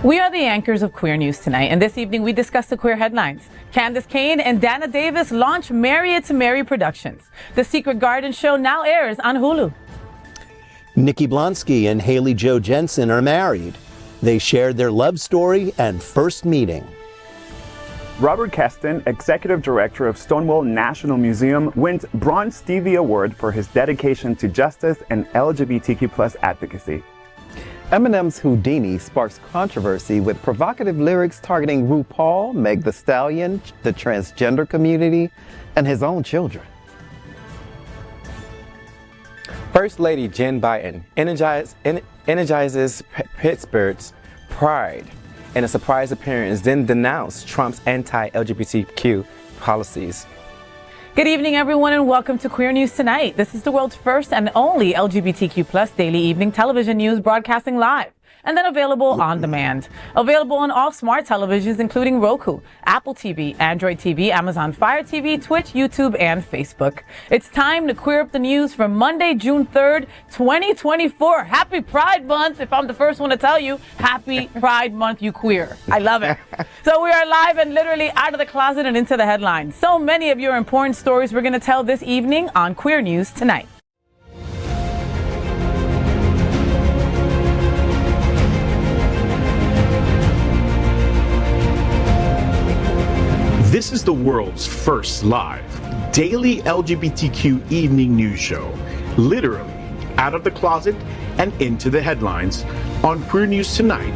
We are the anchors of Queer News Tonight, and this evening we discuss the queer headlines. Candace Cain and Dana Davis launch Marry It's Mary Productions. The Secret Garden show now airs on Hulu. Nikki Blonsky and Hailey Jenson are married. They shared their love story and first meeting. Robert Kesten, executive director of Stonewall National Museum, wins Bronze Stevie Award for his dedication to justice and LGBTQ+ advocacy. Eminem's Houdini sparks controversy with provocative lyrics targeting RuPaul, Meg the Stallion, the transgender community, and his own children. First Lady Jen Biden energizes Pittsburgh's pride in a surprise appearance, then denounced Trump's anti-LGBTQ policies. Good evening, everyone, and welcome to Queer News Tonight. This is the world's first and only LGBTQ+ daily evening television news broadcasting live and then available on demand. Available on all smart televisions, including Roku, Apple TV, Android TV, Amazon Fire TV, Twitch, YouTube, and Facebook. It's time to queer up the news for Monday, June 3rd, 2024. Happy Pride Month. If I'm the first one to tell you, happy Pride Month, you queer. I love it. So we are live and literally out of the closet and into the headlines. So many of your important stories we're going to tell this evening on Queer News Tonight. This is the world's first live daily LGBTQ evening news show, literally out of the closet and into the headlines on Queer News Tonight.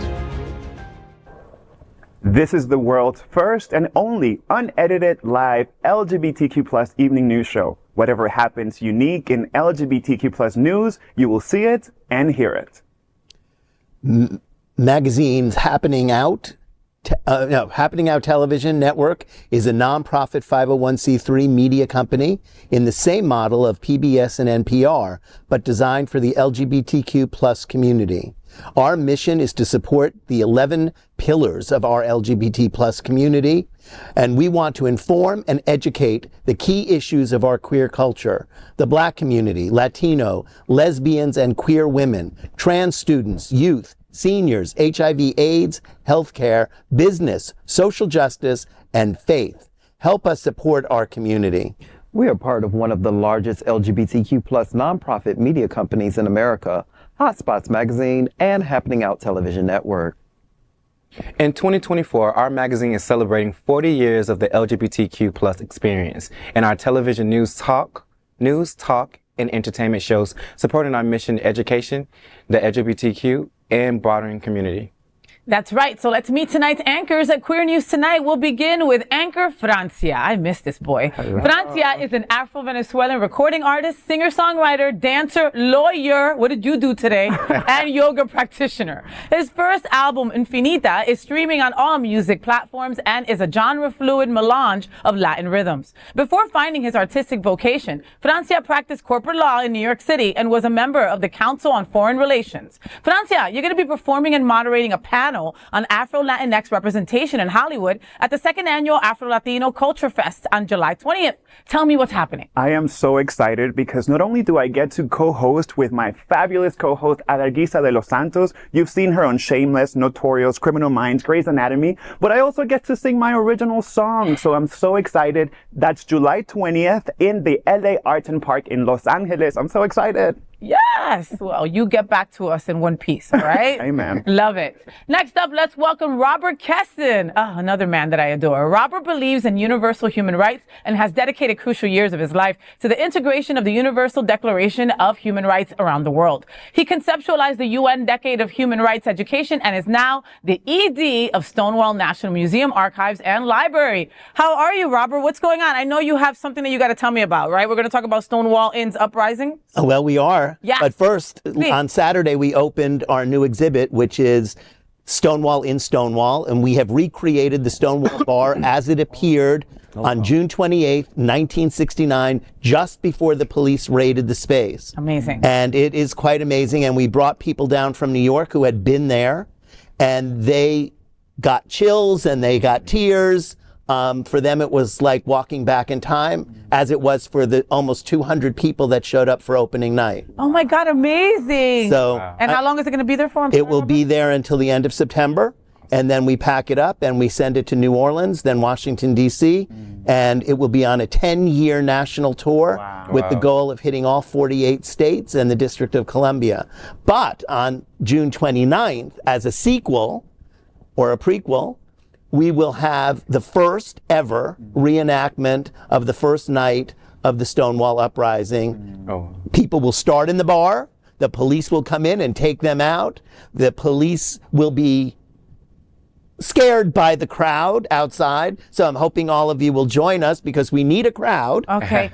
This is the world's first and only unedited live LGBTQ+ evening news show. Whatever happens unique in LGBTQ+ news, you will see it and hear it. Magazine's Happening Out Television Network is a nonprofit 501c3 media company in the same model of PBS and NPR, but designed for the LGBTQ+ community. Our mission is to support the 11 pillars of our LGBT+ community, and we want to inform and educate the key issues of our queer culture: the Black community, Latino, lesbians and queer women, trans students, youth, seniors, HIV/AIDS, healthcare, business, social justice, and faith. Help us support our community. We are part of one of the largest LGBTQ+ nonprofit media companies in America, Hotspots Magazine and Happening Out Television Network. In 2024, our magazine is celebrating 40 years of the LGBTQ+ experience, and our television news talk, and entertainment shows supporting our mission, education, the LGBTQ, and broadening community. That's right. So let's meet tonight's anchors at Queer News Tonight. We'll begin with anchor Francia. I miss this boy. Hello. Francia is an Afro-Venezuelan recording artist, singer-songwriter, dancer, lawyer, what did you do today, and yoga practitioner. His first album, Infinita, is streaming on all music platforms and is a genre-fluid melange of Latin rhythms. Before finding his artistic vocation, Francia practiced corporate law in New York City and was a member of the Council on Foreign Relations. Francia, you're going to be performing and moderating a panel on Afro-Latinx representation in Hollywood at the second annual Afro-Latino Culture Fest on July 20th. Tell me what's happening. I am so excited because not only do I get to co-host with my fabulous co-host Adalgisa de los Santos, you've seen her on Shameless, Notorious, Criminal Minds, Grey's Anatomy, but I also get to sing my original song. So I'm so excited. That's July 20th in the LA Arts and Park in Los Angeles. I'm so excited. Yes. Well, you get back to us in one piece, all right? Amen. Love it. Next up, let's welcome Robert Kesten, another man that I adore. Robert believes in universal human rights and has dedicated crucial years of his life to the integration of the Universal Declaration of Human Rights around the world. He conceptualized the UN Decade of Human Rights Education and is now the ED of Stonewall National Museum, Archives, and Library. How are you, Robert? What's going on? I know you have something that you got to tell me about, right? We're going to talk about Stonewall Inn's uprising. Well, we are. Yeah. But first, Please. On Saturday, we opened our new exhibit, which is Stonewall in Stonewall, and we have recreated the Stonewall Bar as it appeared on June 28th, 1969, just before the police raided the space. Amazing. And it is quite amazing, and we brought people down from New York who had been there, and they got chills and they got tears. For them, it was like walking back in time, as it was for the almost 200 people that showed up for opening night. Oh my God, amazing. So, and how long is it going to be there for? It will be there until the end of September. and then we pack it up and we send it to New Orleans, then Washington, D.C., and it will be on a 10-year national tour with the goal of hitting all 48 states and the District of Columbia. But on June 29th, as a sequel or a prequel, we will have the first ever reenactment of the first night of the Stonewall uprising. People will start in the bar. The police will come in and take them out. The police will be scared by the crowd outside. So I'm hoping all of you will join us because we need a crowd. Okay.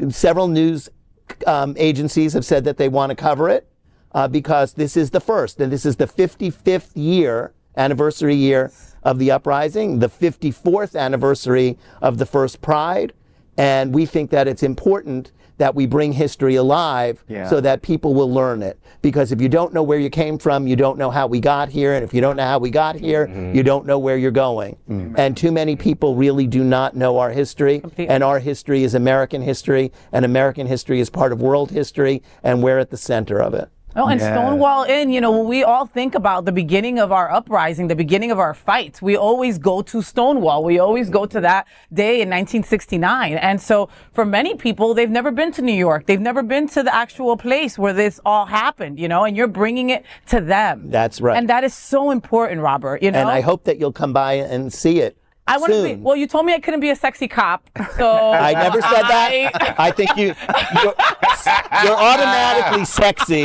Several news agencies have said that they want to cover it because this is the first, and this is the 55th anniversary year of the uprising, the 54th anniversary of the first Pride. And we think that it's important that we bring history alive so that people will learn it. Because if you don't know where you came from, you don't know how we got here. And if you don't know how we got here, you don't know where you're going. And too many people really do not know our history. And our history is American history. And American history is part of world history. And we're at the center of it. Oh, and Stonewall Inn, you know, when we all think about the beginning of our uprising, the beginning of our fights, we always go to Stonewall. We always go to that day in 1969. And so for many people, they've never been to New York. They've never been to the actual place where this all happened, you know, and you're bringing it to them. That's right. And that is so important, Robert, you know. And I hope that you'll come by and see it. I want to be. Well, you told me I couldn't be a sexy cop, so I never said that. I think you're automatically sexy.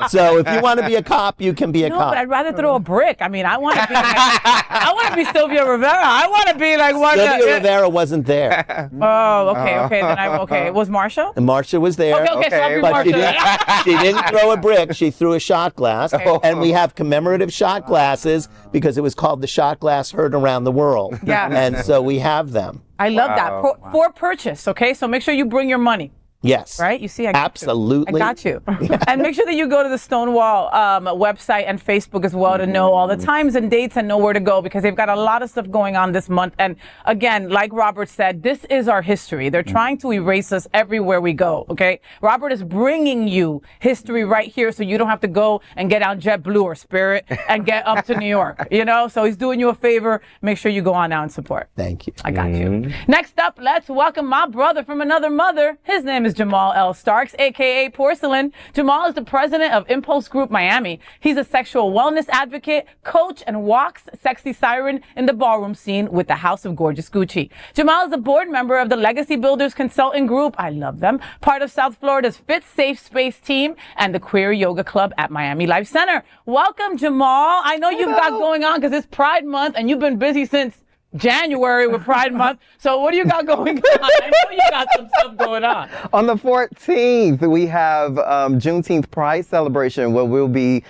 So if you want to be a cop, you can be a cop. But I'd rather throw a brick. I mean, I want to be. I want to be Sylvia Rivera. I want to be like one. Sylvia Rivera wasn't there. Oh, okay. Then was Marsha? And Marsha was there. Okay. So I'll be But Marsha. she didn't throw a brick. She threw a shot glass. And we have commemorative shot glasses because it was called the shot glass heard around the world. Yeah. And so we have them. I love that. For purchase, okay? So make sure you bring your money. Yes. Right? You see, I got absolutely. You. I got you. And make sure that you go to the Stonewall website and Facebook as well to know all the times and dates and know where to go because they've got a lot of stuff going on this month. And again, like Robert said, this is our history. They're trying to erase us everywhere we go, okay? Robert is bringing you history right here so you don't have to go and get on JetBlue or Spirit and get up to New York, you know? So he's doing you a favor. Make sure you go on now and support. Thank you. I got you. Next up, let's welcome my brother from another mother. His name is Jamaal L. Starks, a.k.a. Porcelain. Jamaal is the president of Impulse Group Miami. He's a sexual wellness advocate, coach, and walks sexy siren in the ballroom scene with the House of Gorgeous Gucci. Jamaal is a board member of the Legacy Builders Consulting Group, I love them, part of South Florida's Fit Safe Space team, and the Queer Yoga Club at Miami Life Center. Welcome, Jamaal. I know you've got going on because it's Pride Month, and you've been busy since January with Pride Month. So what do you got going on? I know you got some stuff going on. On the 14th, we have Juneteenth Pride celebration where we'll be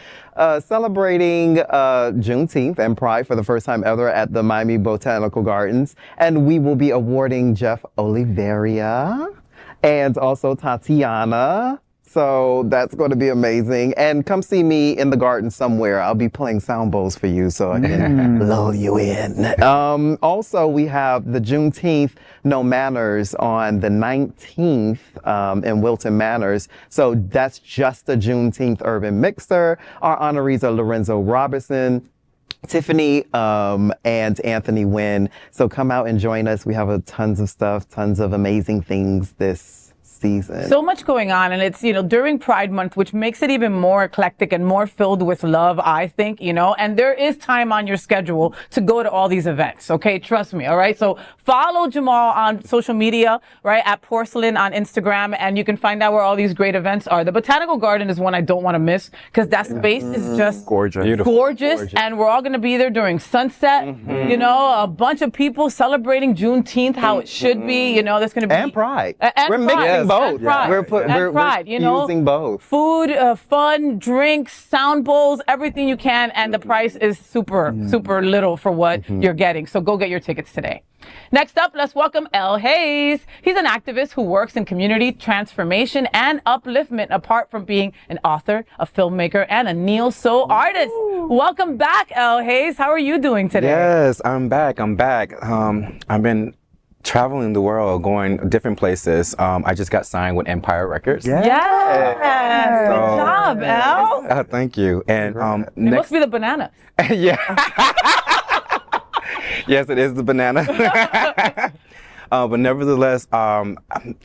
celebrating Juneteenth and Pride for the first time ever at the Miami Botanical Gardens. And we will be awarding Jeff Oliveria and also Tatiana. So that's going to be amazing. And come see me in the garden somewhere. I'll be playing sound bowls for you so I can lull you in. Also, we have the Juneteenth No Manors on the 19th in Wilton Manors. So that's just the Juneteenth Urban Mixer. Our honorees are Lorenzo Robertson, Tiffany, and Anthony Wynn. So come out and join us. We have tons of stuff, tons of amazing things this season. So much going on, and it's, you know, during Pride Month, which makes it even more eclectic and more filled with love, I think, you know, and there is time on your schedule to go to all these events, okay? Trust me, all right? So follow Jamaal on social media, right, at Porcelain on Instagram, and you can find out where all these great events are. The Botanical Garden is one I don't want to miss because that space is just gorgeous. Gorgeous, and we're all going to be there during sunset, you know, a bunch of people celebrating Juneteenth how it should be, you know, there's going to be... And Pride. And we're Pride. mixing both. Pride. We're you know, using both. Food, fun, drinks, sound bowls, everything you can, and the price is super little for what you're getting. So go get your tickets today. Next up, let's welcome L. Hayes. He's an activist who works in community transformation and upliftment, apart from being an author, a filmmaker, and a neo-soul artist. Welcome back, L. Hayes. How are you doing today? Yes, I'm back. I've been traveling the world, going different places. I just got signed with Empire Records. Yes. Good job, Al. Thank you. And It must be the banana. yeah. Yes, it is the banana. But nevertheless, I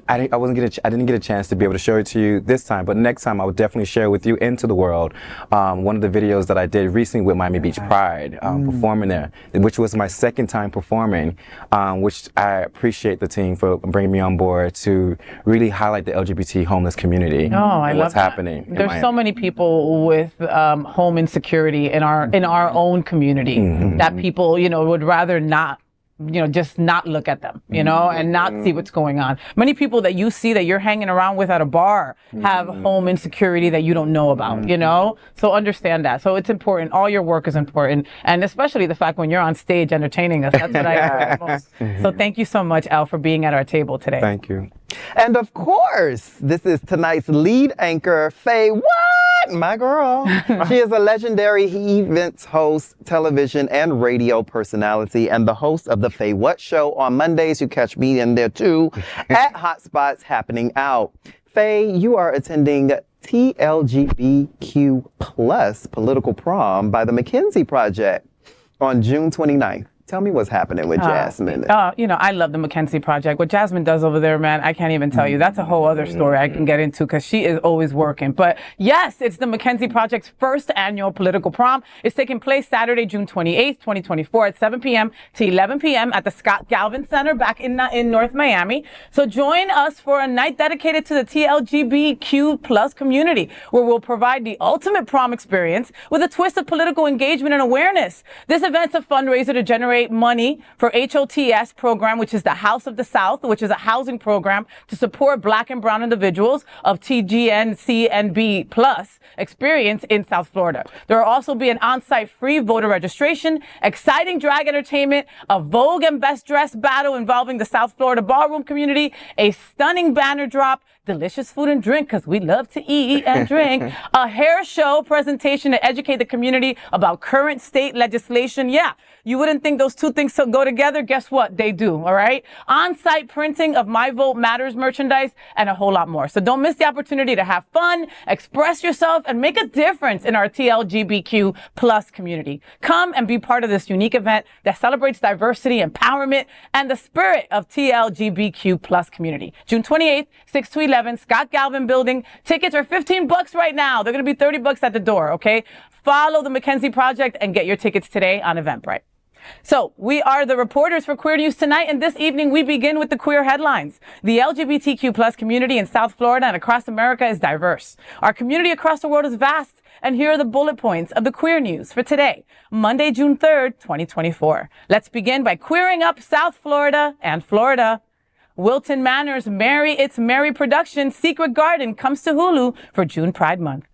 didn't get a chance to be able to show it to you this time. But next time, I would definitely share it with you and to the world. One of the videos that I did recently with Miami Beach Pride, performing there, which was my second time performing, which I appreciate the team for bringing me on board to really highlight the LGBT homeless community. Oh, I and love what's that. happening. There's so many people with home insecurity in our own community that people, would rather not. Just not look at them, and not see what's going on. Many people that you see that you're hanging around with at a bar have home insecurity that you don't know about, So understand that. So it's important. All your work is important. And especially the fact when you're on stage entertaining us, that's what I enjoy most. So thank you so much, Al, for being at our table today. Thank you. And of course, this is tonight's lead anchor, FayWhat, my girl. She is a legendary events host, television and radio personality, and the host of the FayWhat Show on Mondays. You catch me in there too at Hotspots Happening Out. Faye, you are attending TLGBTQ plus political prom by the McKinsey Project on June 29th. Tell me what's happening with Jasmine. I love the McKinsey Project. What Jasmine does over there, man, I can't even tell you. That's a whole other story I can get into because she is always working. But yes, it's the McKinsey Project's first annual political prom. It's taking place Saturday, June 28th, 2024 at 7 p.m. to 11 p.m. at the Scott Galvin Center back in North Miami. So join us for a night dedicated to the TLGBTQ plus community, where we'll provide the ultimate prom experience with a twist of political engagement and awareness. This event's a fundraiser to generate money for HOTS program, which is the House of the South, which is a housing program to support Black and brown individuals of TGNCNB plus experience in South Florida. There will also be an on-site free voter registration, exciting drag entertainment, a Vogue and Best Dress battle involving the South Florida ballroom community, a stunning banner drop, delicious food and drink, because we love to eat and drink, a hair show presentation to educate the community about current state legislation. Yeah, you wouldn't think those two things go together. Guess what? They do, all right? On-site printing of My Vote Matters merchandise and a whole lot more. So don't miss the opportunity to have fun, express yourself, and make a difference in our TLGBTQ plus community. Come and be part of this unique event that celebrates diversity, empowerment, and the spirit of TLGBTQ plus community. June 28th, 6 to 11, Scott Galvin Building. Tickets are $15 right now. They're going to be $30 at the door, okay? Follow the McKinsey Project and get your tickets today on Eventbrite. So we are the reporters for Queer News Tonight, and this evening we begin with the queer headlines. The LGBTQ plus community in South Florida and across America is diverse. Our community across the world is vast, and here are the bullet points of the queer news for today, Monday, June 3rd, 2024. Let's begin by queering up South Florida and Florida. Wilton Manors' Marry It's Merry production Secret Garden comes to Hulu for June Pride Month.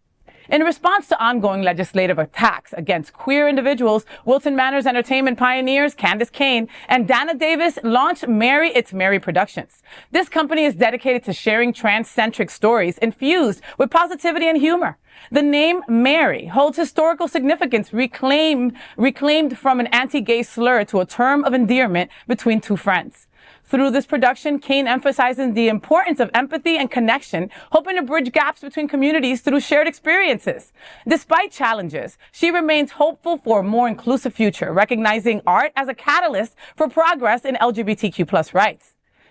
In response to ongoing legislative attacks against queer individuals, Wilton Manors Entertainment pioneers Candace Kane and Dana Davis launched Marry It's Merry Productions. This company is dedicated to sharing trans-centric stories infused with positivity and humor. The name Mary holds historical significance reclaimed from an anti-gay slur to a term of endearment between two friends. Through this production, Kane emphasizes the importance of empathy and connection, hoping to bridge gaps between communities through shared experiences. Despite challenges, she remains hopeful for a more inclusive future, recognizing art as a catalyst for progress in LGBTQ plus rights.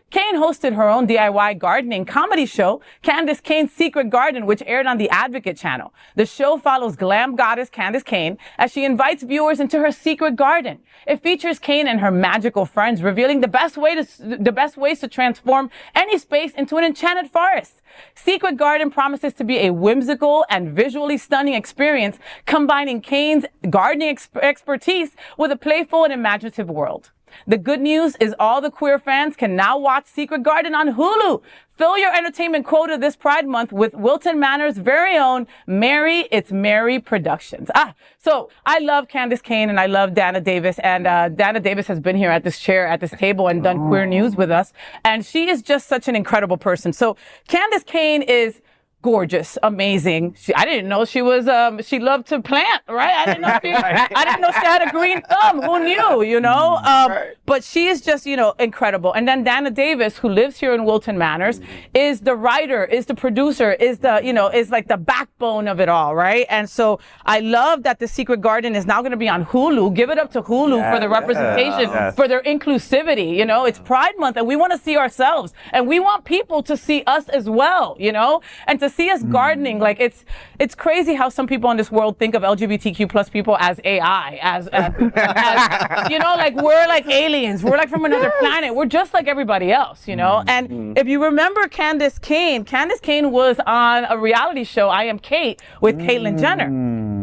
Kane hosted her own DIY gardening comedy show, Candace Kane's Secret Garden, which aired on the Advocate channel. The show follows glam goddess Candace Kane as she invites viewers into her secret garden. It features Kane and her magical friends revealing the best ways to transform any space into an enchanted forest. Secret Garden promises to be a whimsical and visually stunning experience, combining Kane's gardening expertise with a playful and imaginative world. The good news is all the queer fans can now watch Secret Garden on Hulu. Fill your entertainment quota this Pride Month with Wilton Manors' very own Marry It's Merry Productions. So I love Candace Kane and I love Dana Davis. And Dana Davis has been here at this table and done queer news with us. And she is just such an incredible person. So Candace Kane is gorgeous, amazing. I didn't know she was. She loved to plant, right? I didn't know. I didn't know she had a green thumb. Who knew? You know. But she is just, you know, incredible. And then Dana Davis, who lives here in Wilton Manors, is the writer, is the producer, is the, you know, is like the backbone of it all, right? And so I love that The Secret Garden is now going to be on Hulu. Give it up to Hulu for the representation, for their inclusivity. You know, it's Pride Month, and we want to see ourselves, and we want people to see us as well. You know, and to see us gardening, like it's crazy how some people in this world think of LGBTQ plus people as AI, as you know, like we're like aliens, we're like from another planet, we're just like everybody else, you know. And if you remember Candace Cain was on a reality show, I Am Kate, with Caitlyn Jenner.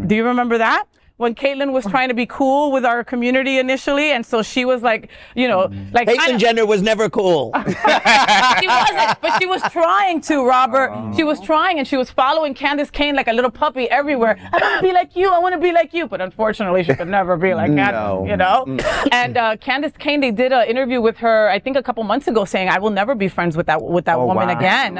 Do you remember that? When Caitlyn was trying to be cool with our community initially, and so she was like, you know, like Caitlyn Jenner was never cool. She wasn't, but she was trying to, Robert. She was trying, and she was following Candace Cain like a little puppy everywhere. I want to be like you. I want to be like you. But unfortunately, she could never be like Candace, you know? And Candace Cain, they did an interview with her, I think a couple months ago, saying, I will never be friends with that woman again.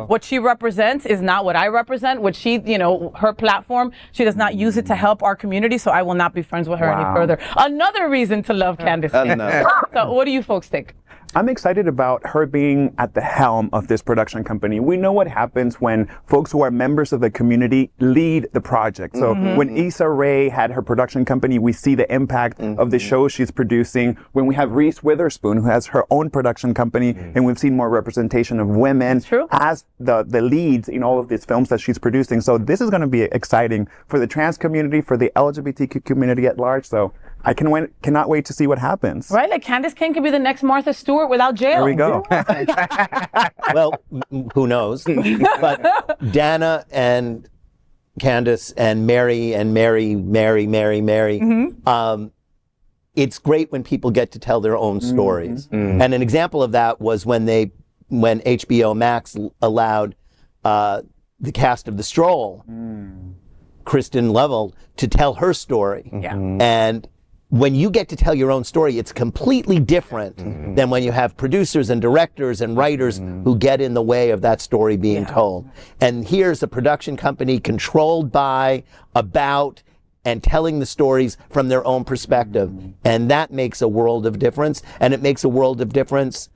What she represents is not what I represent. What she, you know, her platform, she does not use it to help our community. So I will not be friends with her any further. Another reason to love Candace. So what do you folks think? I'm excited about her being at the helm of this production company. We know what happens when folks who are members of the community lead the project. So when Issa Rae had her production company, we see the impact of the shows she's producing. When we have Reese Witherspoon, who has her own production company, and we've seen more representation of women as the leads in all of these films that she's producing. So this is going to be exciting for the trans community, for the LGBTQ community at large. So I cannot wait to see what happens. Right, like Candace Cain could be the next Martha Stewart without jail. There we go. Well, who knows? But Dana and Candace and Mary, it's great when people get to tell their own stories. And an example of that was when HBO Max allowed the cast of The Stroll, Kristen Lovell, to tell her story. And when you get to tell your own story, it's completely different than when you have producers and directors and writers who get in the way of that story being told. And here's a production company controlled by, about, and telling the stories from their own perspective. And that makes a world of difference. And it makes a world of difference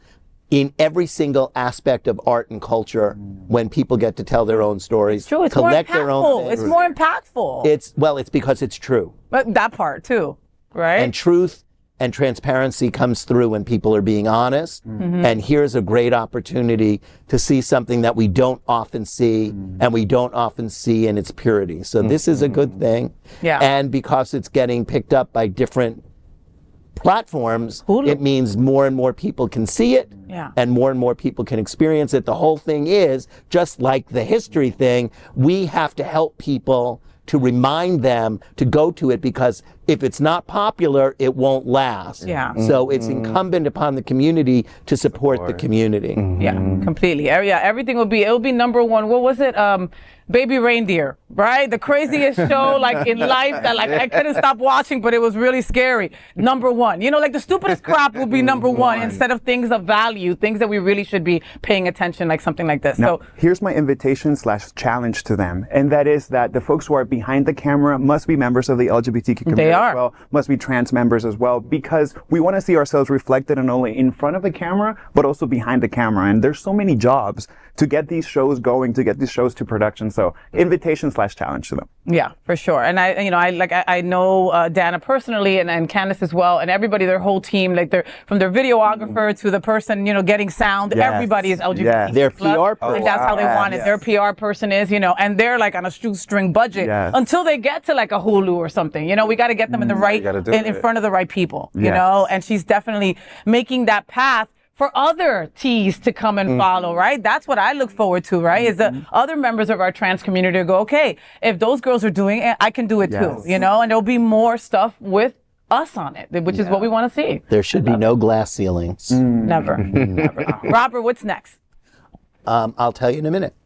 in every single aspect of art and culture when people get to tell their own stories, it's true. It's collect more their own things. It's more impactful. It's because it's true. But that part too. Right. And truth and transparency comes through when people are being honest. And here's a great opportunity to see something that we don't often see, and we don't often see in its purity. So this is a good thing. And because it's getting picked up by different platforms, it means more and more people can see it, and more people can experience it. The whole thing is, just like the history thing, we have to help people to remind them to go to it, because if it's not popular, it won't last. So it's incumbent upon the community to support the community. Completely. Everything will be number one. What was it? Baby Reindeer, right? The craziest show like in life that like I couldn't stop watching, but it was really scary. Number one. You know, like the stupidest crap will be number one instead of things of value, things that we really should be paying attention, like something like this. Now, here's my invitation/challenge to them, and that is that the folks who are behind the camera must be members of the LGBTQ community as well, must be trans members as well, because we want to see ourselves reflected not only in front of the camera, but also behind the camera. And there's so many jobs to get these shows going, to get these shows to production. So invitation/challenge to them. Yeah, for sure. And I know Dana personally, and Candace as well, and everybody, their whole team, like from their videographer to the person, you know, getting sound, everybody is LGBT. Their PR person. And that's how they want it. Their PR person is, you know, and they're like on a shoestring budget until they get to like a Hulu or something. You know, we got to get them in the right, in front of the right people, you know, and she's definitely making that path for other T's to come and follow, right? That's what I look forward to, right? Is the other members of our trans community to go, okay, if those girls are doing it, I can do it too, you know? And there'll be more stuff with us on it, which is what we want to see. There should be no glass ceilings. Never. Robert, what's next? I'll tell you in a minute.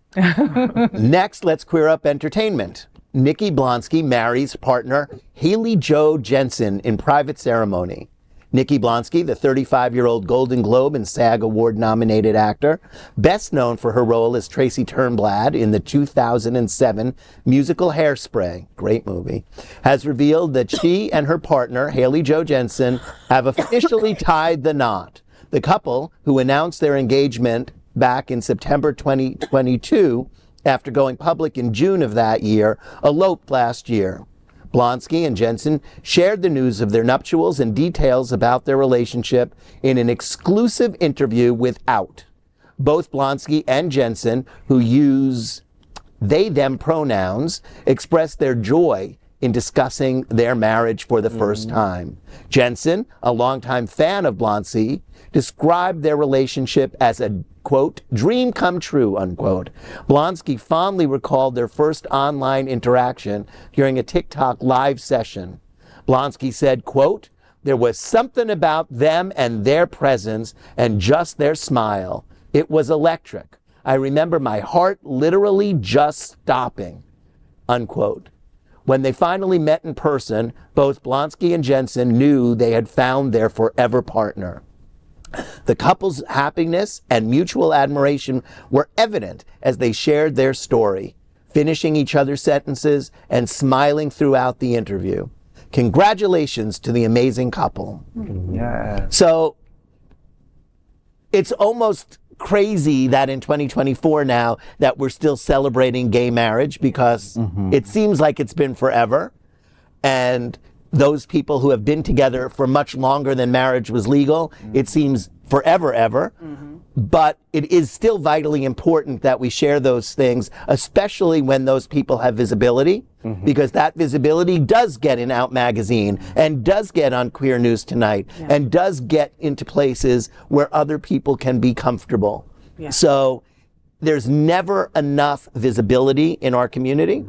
Next, let's queer up entertainment. Nikki Blonsky marries partner Hailey Joe Jenson in private ceremony. Nikki Blonsky, the 35-year-old Golden Globe and SAG Award-nominated actor, best known for her role as Tracy Turnblad in the 2007 musical Hairspray, great movie, has revealed that she and her partner, Hailey Jo Jenson, have officially tied the knot. The couple, who announced their engagement back in September 2022, after going public in June of that year, eloped last year. Blonsky and Jenson shared the news of their nuptials and details about their relationship in an exclusive interview with Out. Both Blonsky and Jenson, who use they-them pronouns, expressed their joy in discussing their marriage for the first time. Jenson, a longtime fan of Blonsky, described their relationship as a, quote, dream come true, unquote. Blonsky fondly recalled their first online interaction during a TikTok live session. Blonsky said, quote, there was something about them and their presence and just their smile. It was electric. I remember my heart literally just stopping, unquote. When they finally met in person, both Blonsky and Jenson knew they had found their forever partner. The couple's happiness and mutual admiration were evident as they shared their story, finishing each other's sentences and smiling throughout the interview. Congratulations to the amazing couple. Yeah. So it's almost crazy that in 2024 now that we're still celebrating gay marriage because it seems like it's been forever. And those people who have been together for much longer than marriage was legal, it seems forever, ever. But it is still vitally important that we share those things, especially when those people have visibility, because that visibility does get in Out Magazine and does get on Queer News Tonight and does get into places where other people can be comfortable. So there's never enough visibility in our community,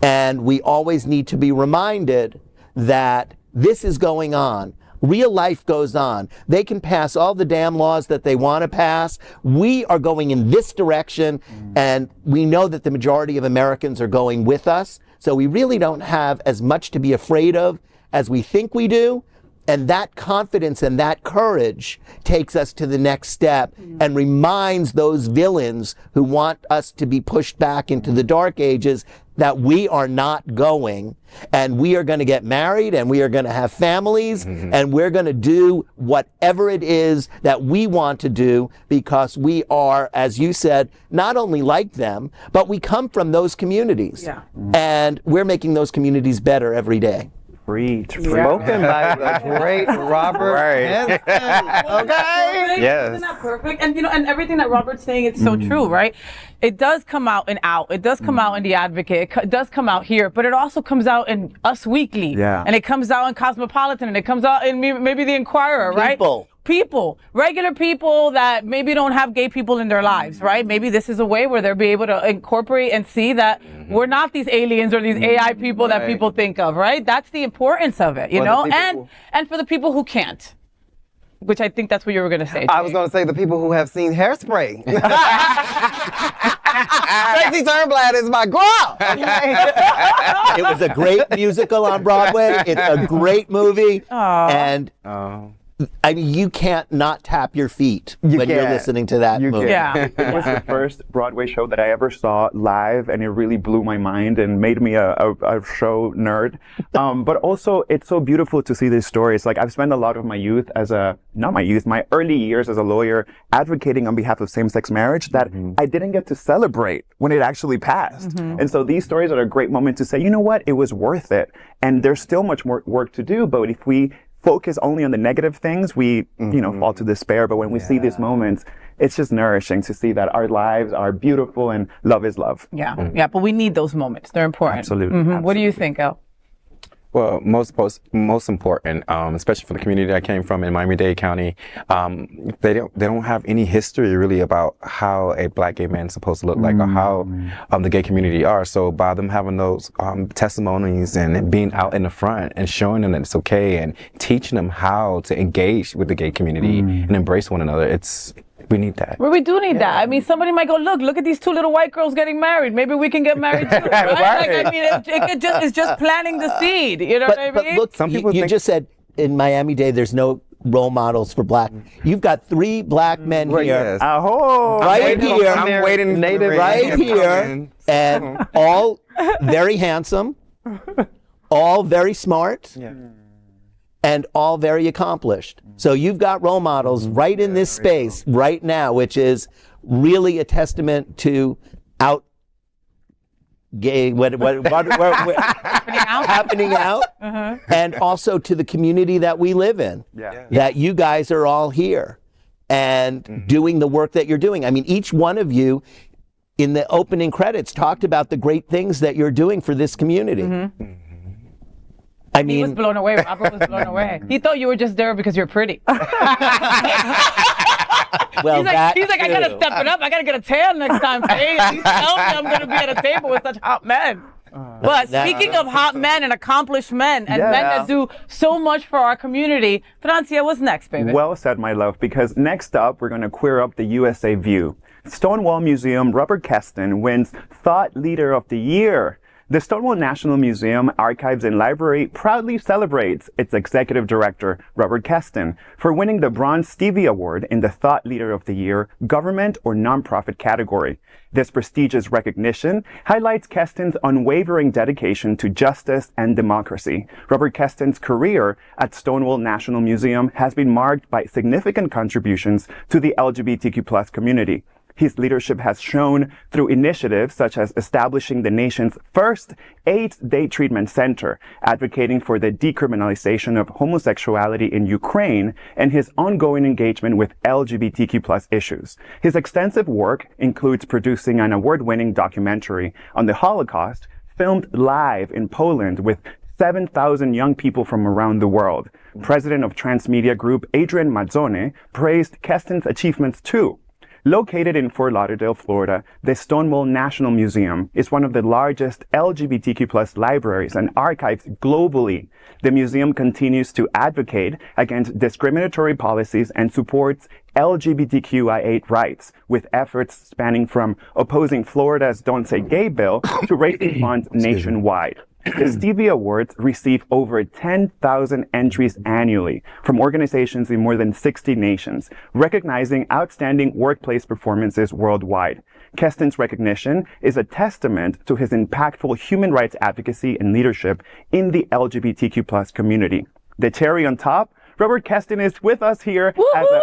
and we always need to be reminded that this is going on. Real life goes on. They can pass all the damn laws that they want to pass. We are going in this direction, and we know that the majority of Americans are going with us. So we really don't have as much to be afraid of as we think we do. And that confidence and that courage takes us to the next step and reminds those villains who want us to be pushed back into the dark ages that we are not going, and we are going to get married, and we are going to have families, and we're going to do whatever it is that we want to do, because we are, as you said, not only like them, but we come from those communities. And we're making those communities better every day. Spoken by the great Robert Kesten. Okay. Yes. Isn't that perfect? And and everything that Robert's saying, it's so true, right? It does come out in Out. It does come out in The Advocate. It does come out here, but it also comes out in Us Weekly. And it comes out in Cosmopolitan, and it comes out in maybe The Inquirer, right? People, regular people that maybe don't have gay people in their lives, right? Maybe this is a way where they'll be able to incorporate and see that we're not these aliens or these AI people that people think of, right? That's the importance of it, you know? And for the people who can't, which I think that's what you were going to say, Jay. I was going to say the people who have seen Hairspray. Tracy Turnblad is my girl. It was a great musical on Broadway. It's a great movie. And I mean, you can't not tap your feet when you're listening to that movie. It was the first Broadway show that I ever saw live, and it really blew my mind and made me a show nerd. But also, it's so beautiful to see these stories. Like, I've spent a lot of my youth my early years as a lawyer advocating on behalf of same-sex marriage that I didn't get to celebrate when it actually passed. And so these stories are a great moment to say, you know what, it was worth it. And there's still much more work to do, but if we focus only on the negative things, we, fall to despair. But when we see these moments, it's just nourishing to see that our lives are beautiful and love is love. Yeah, but we need those moments. They're important. Absolutely. What do you think, El? Well, most important, especially for the community I came from in Miami-Dade County, they don't have any history really about how a black gay man is supposed to look like, or how the gay community are. So by them having those testimonies and being out in the front and showing them that it's okay and teaching them how to engage with the gay community and embrace one another, we need that. Well, we do need that. I mean, somebody might go, look at these two little white girls getting married. Maybe we can get married too, right? Like, I mean, it's just planting the seed. You know what I mean? But look, you just said in Miami-Dade there's no role models for black. You've got 3 black men here, Yes. Aho! right here, I'm waiting Native for right here, and all very handsome, all very smart, and all very accomplished. So you've got role models right in this space right now, which is really a testament to happening out, and also to the community that we live in. That you guys are all here and doing the work that you're doing. I mean, each one of you in the opening credits talked about the great things that you're doing for this community. I mean, He was blown away. Robert was blown away. He thought you were just there because you're pretty. well, He's like, I gotta step it up. I gotta get a tan next time. Hey, at least tell me I'm gonna be at a table with such hot men. But speaking of hot men and accomplished men and men that do so much for our community, Francia, what's next, baby? Well said, my love, because next up, we're going to queer up the USA View. Stonewall Museum Robert Kesten wins Thought Leader of the Year. The Stonewall National Museum Archives and Library proudly celebrates its executive director, Robert Kesten, for winning the Bronze Stevie Award in the Thought Leader of the Year government or nonprofit category. This prestigious recognition highlights Kesten's unwavering dedication to justice and democracy. Robert Kesten's career at Stonewall National Museum has been marked by significant contributions to the LGBTQ+ community. His leadership has shown through initiatives such as establishing the nation's first AIDS-Day treatment center, advocating for the decriminalization of homosexuality in Ukraine, and his ongoing engagement with LGBTQ+ issues. His extensive work includes producing an award-winning documentary on the Holocaust, filmed live in Poland with 7,000 young people from around the world. President of Transmedia Group Adrian Mazzone praised Kesten's achievements too. Located in Fort Lauderdale, Florida, the Stonewall National Museum is one of the largest LGBTQ+ libraries and archives globally. The museum continues to advocate against discriminatory policies and supports LGBTQIA rights, with efforts spanning from opposing Florida's Don't Say Gay bill to raising funds nationwide. The Stevie Awards receive over 10,000 entries annually from organizations in more than 60 nations, recognizing outstanding workplace performances worldwide. Kesten's recognition is a testament to his impactful human rights advocacy and leadership in the LGBTQ+ community. The cherry on top, Robert Kesten is with us here as a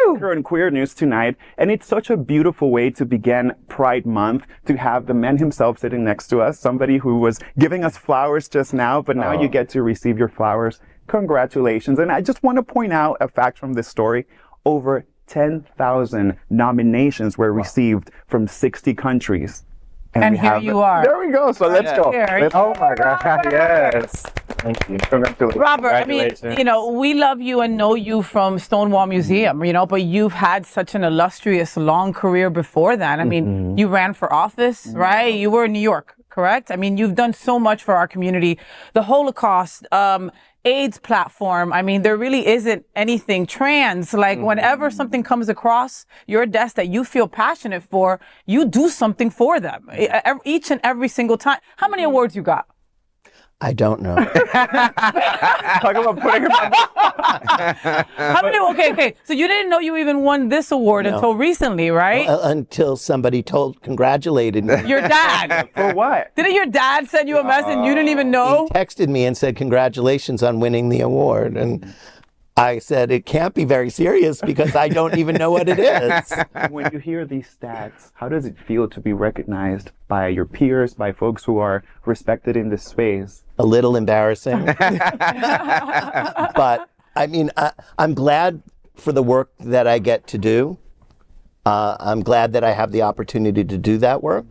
anchor on Queer News tonight, and it's such a beautiful way to begin Pride Month to have the man himself sitting next to us, somebody who was giving us flowers just now, but now you get to receive your flowers. Congratulations. And I just want to point out a fact from this story. Over 10,000 nominations were received from 60 countries. And here you are. There we go. So let's go. Here. Oh my God. Yes. Thank you. Congratulations. Robert, I mean, you know, we love you and know you from Stonewall Museum, you know, but you've had such an illustrious, long career before that. I mean, you ran for office, right? You were in New York, correct? I mean, you've done so much for our community. The Holocaust, AIDS platform. I mean, there really isn't anything trans. Like whenever something comes across your desk that you feel passionate for, you do something for them each and every single time. How many awards you got? I don't know. Talk about putting him on. How many? Okay. So you didn't know you even won this award until recently, right? Until somebody congratulated me. Your dad. For what? Didn't your dad send you a message and you didn't even know? He texted me and said, congratulations on winning the award. And I said, it can't be very serious because I don't even know what it is. When you hear these stats, how does it feel to be recognized by your peers, by folks who are respected in this space? A little embarrassing. But I mean, I'm glad for the work that I get to do. I'm glad that I have the opportunity to do that work.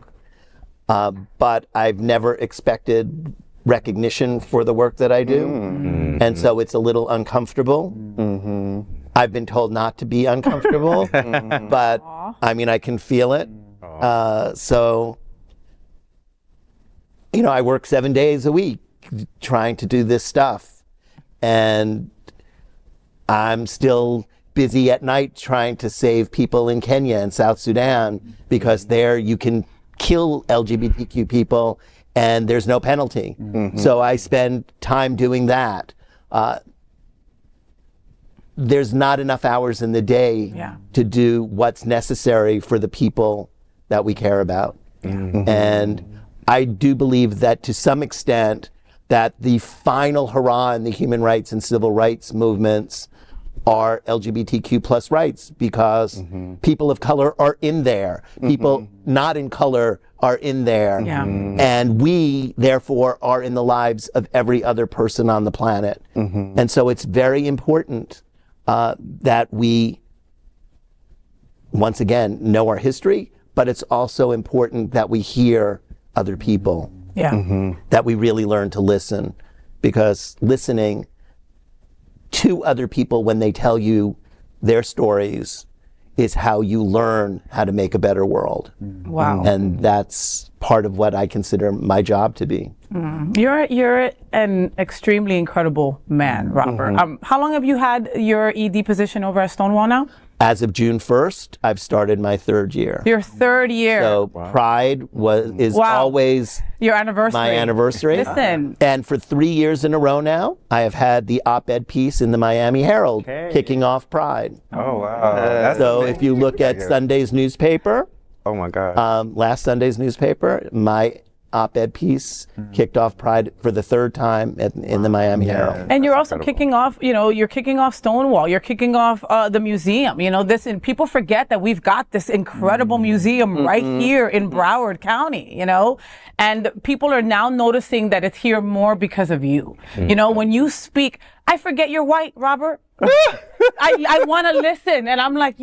But I've never expected recognition for the work that I do. And so it's a little uncomfortable. I've been told not to be uncomfortable, but I mean, I can feel it. So, you know, I work 7 days a week trying to do this stuff. And I'm still busy at night trying to save people in Kenya and South Sudan, because there you can kill LGBTQ people and there's no penalty. So I spend time doing that. there's not enough hours in the day to do what's necessary for the people that we care about. And I do believe that to some extent that the final hurrah in the human rights and civil rights movements are LGBTQ plus rights, because people of color are in there. People not in color are in there. And we, therefore, are in the lives of every other person on the planet. And so it's very important that we, once again, know our history, but it's also important that we hear other people. That we really learn to listen, because listening to other people when they tell you their stories is how you learn how to make a better world. Wow. And that's part of what I consider my job to be. You're an extremely incredible man, Robert. How long have you had your ED position over at Stonewall now? As of June 1st, I've started my 3rd year. Your 3rd year. So Pride is always your anniversary. My anniversary. Listen. And for 3 years in a row now, I have had the op-ed piece in the Miami Herald kicking off Pride. Oh, wow. So if you look at Sunday's newspaper, oh my God. Last Sunday's newspaper, my op-ed piece kicked off Pride for the 3rd time in the Miami Herald. And you're also kicking off, you're kicking off Stonewall. You're kicking off the museum. And people forget that we've got this incredible museum right here in Broward County, and people are now noticing that it's here more because of you. When you speak, I forget you're white, Robert. I want to listen, and I'm like,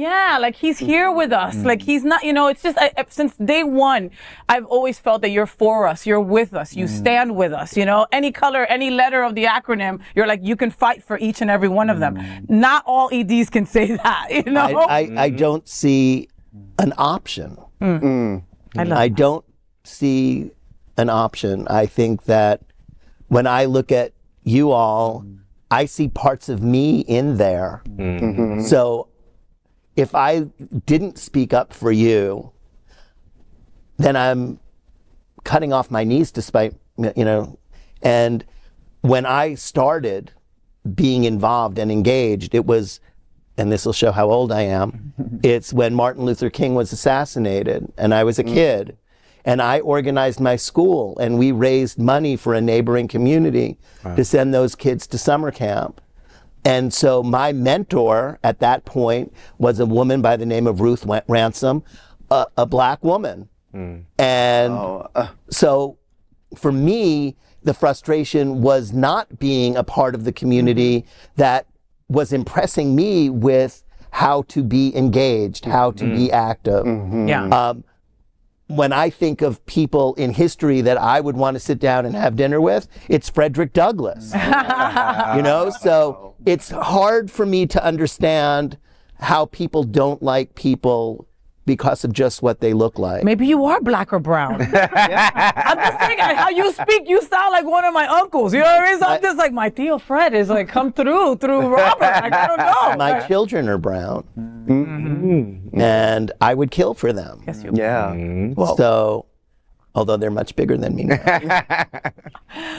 he's here with us. Like, he's not, it's just, since day one, I've always felt that you're for us, you're with us, you stand with us, any color, any letter of the acronym, you're like, you can fight for each and every one of them. Not all EDs can say that, I don't see an option. I don't see an option. I think that when I look at you all, I see parts of me in there. So if I didn't speak up for you, then I'm cutting off my knees to spite, And when I started being involved and engaged, it was, and this will show how old I am, it's when Martin Luther King was assassinated and I was a kid. And I organized my school, and we raised money for a neighboring community to send those kids to summer camp. And so my mentor at that point was a woman by the name of Ruth Ransom, a black woman. And so for me, the frustration was not being a part of the community that was impressing me with how to be engaged, how to be active. When I think of people in history that I would want to sit down and have dinner with, it's Frederick Douglass. So it's hard for me to understand how people don't like people because of just what they look like. Maybe you are black or brown. I'm just saying, how you speak, you sound like one of my uncles. You know what I mean? So I'm just like, my Tío Fred is like, come through Robert. Like, I don't know. My children are brown. And I would kill for them. Yes, you would. Well, so, although they're much bigger than me now.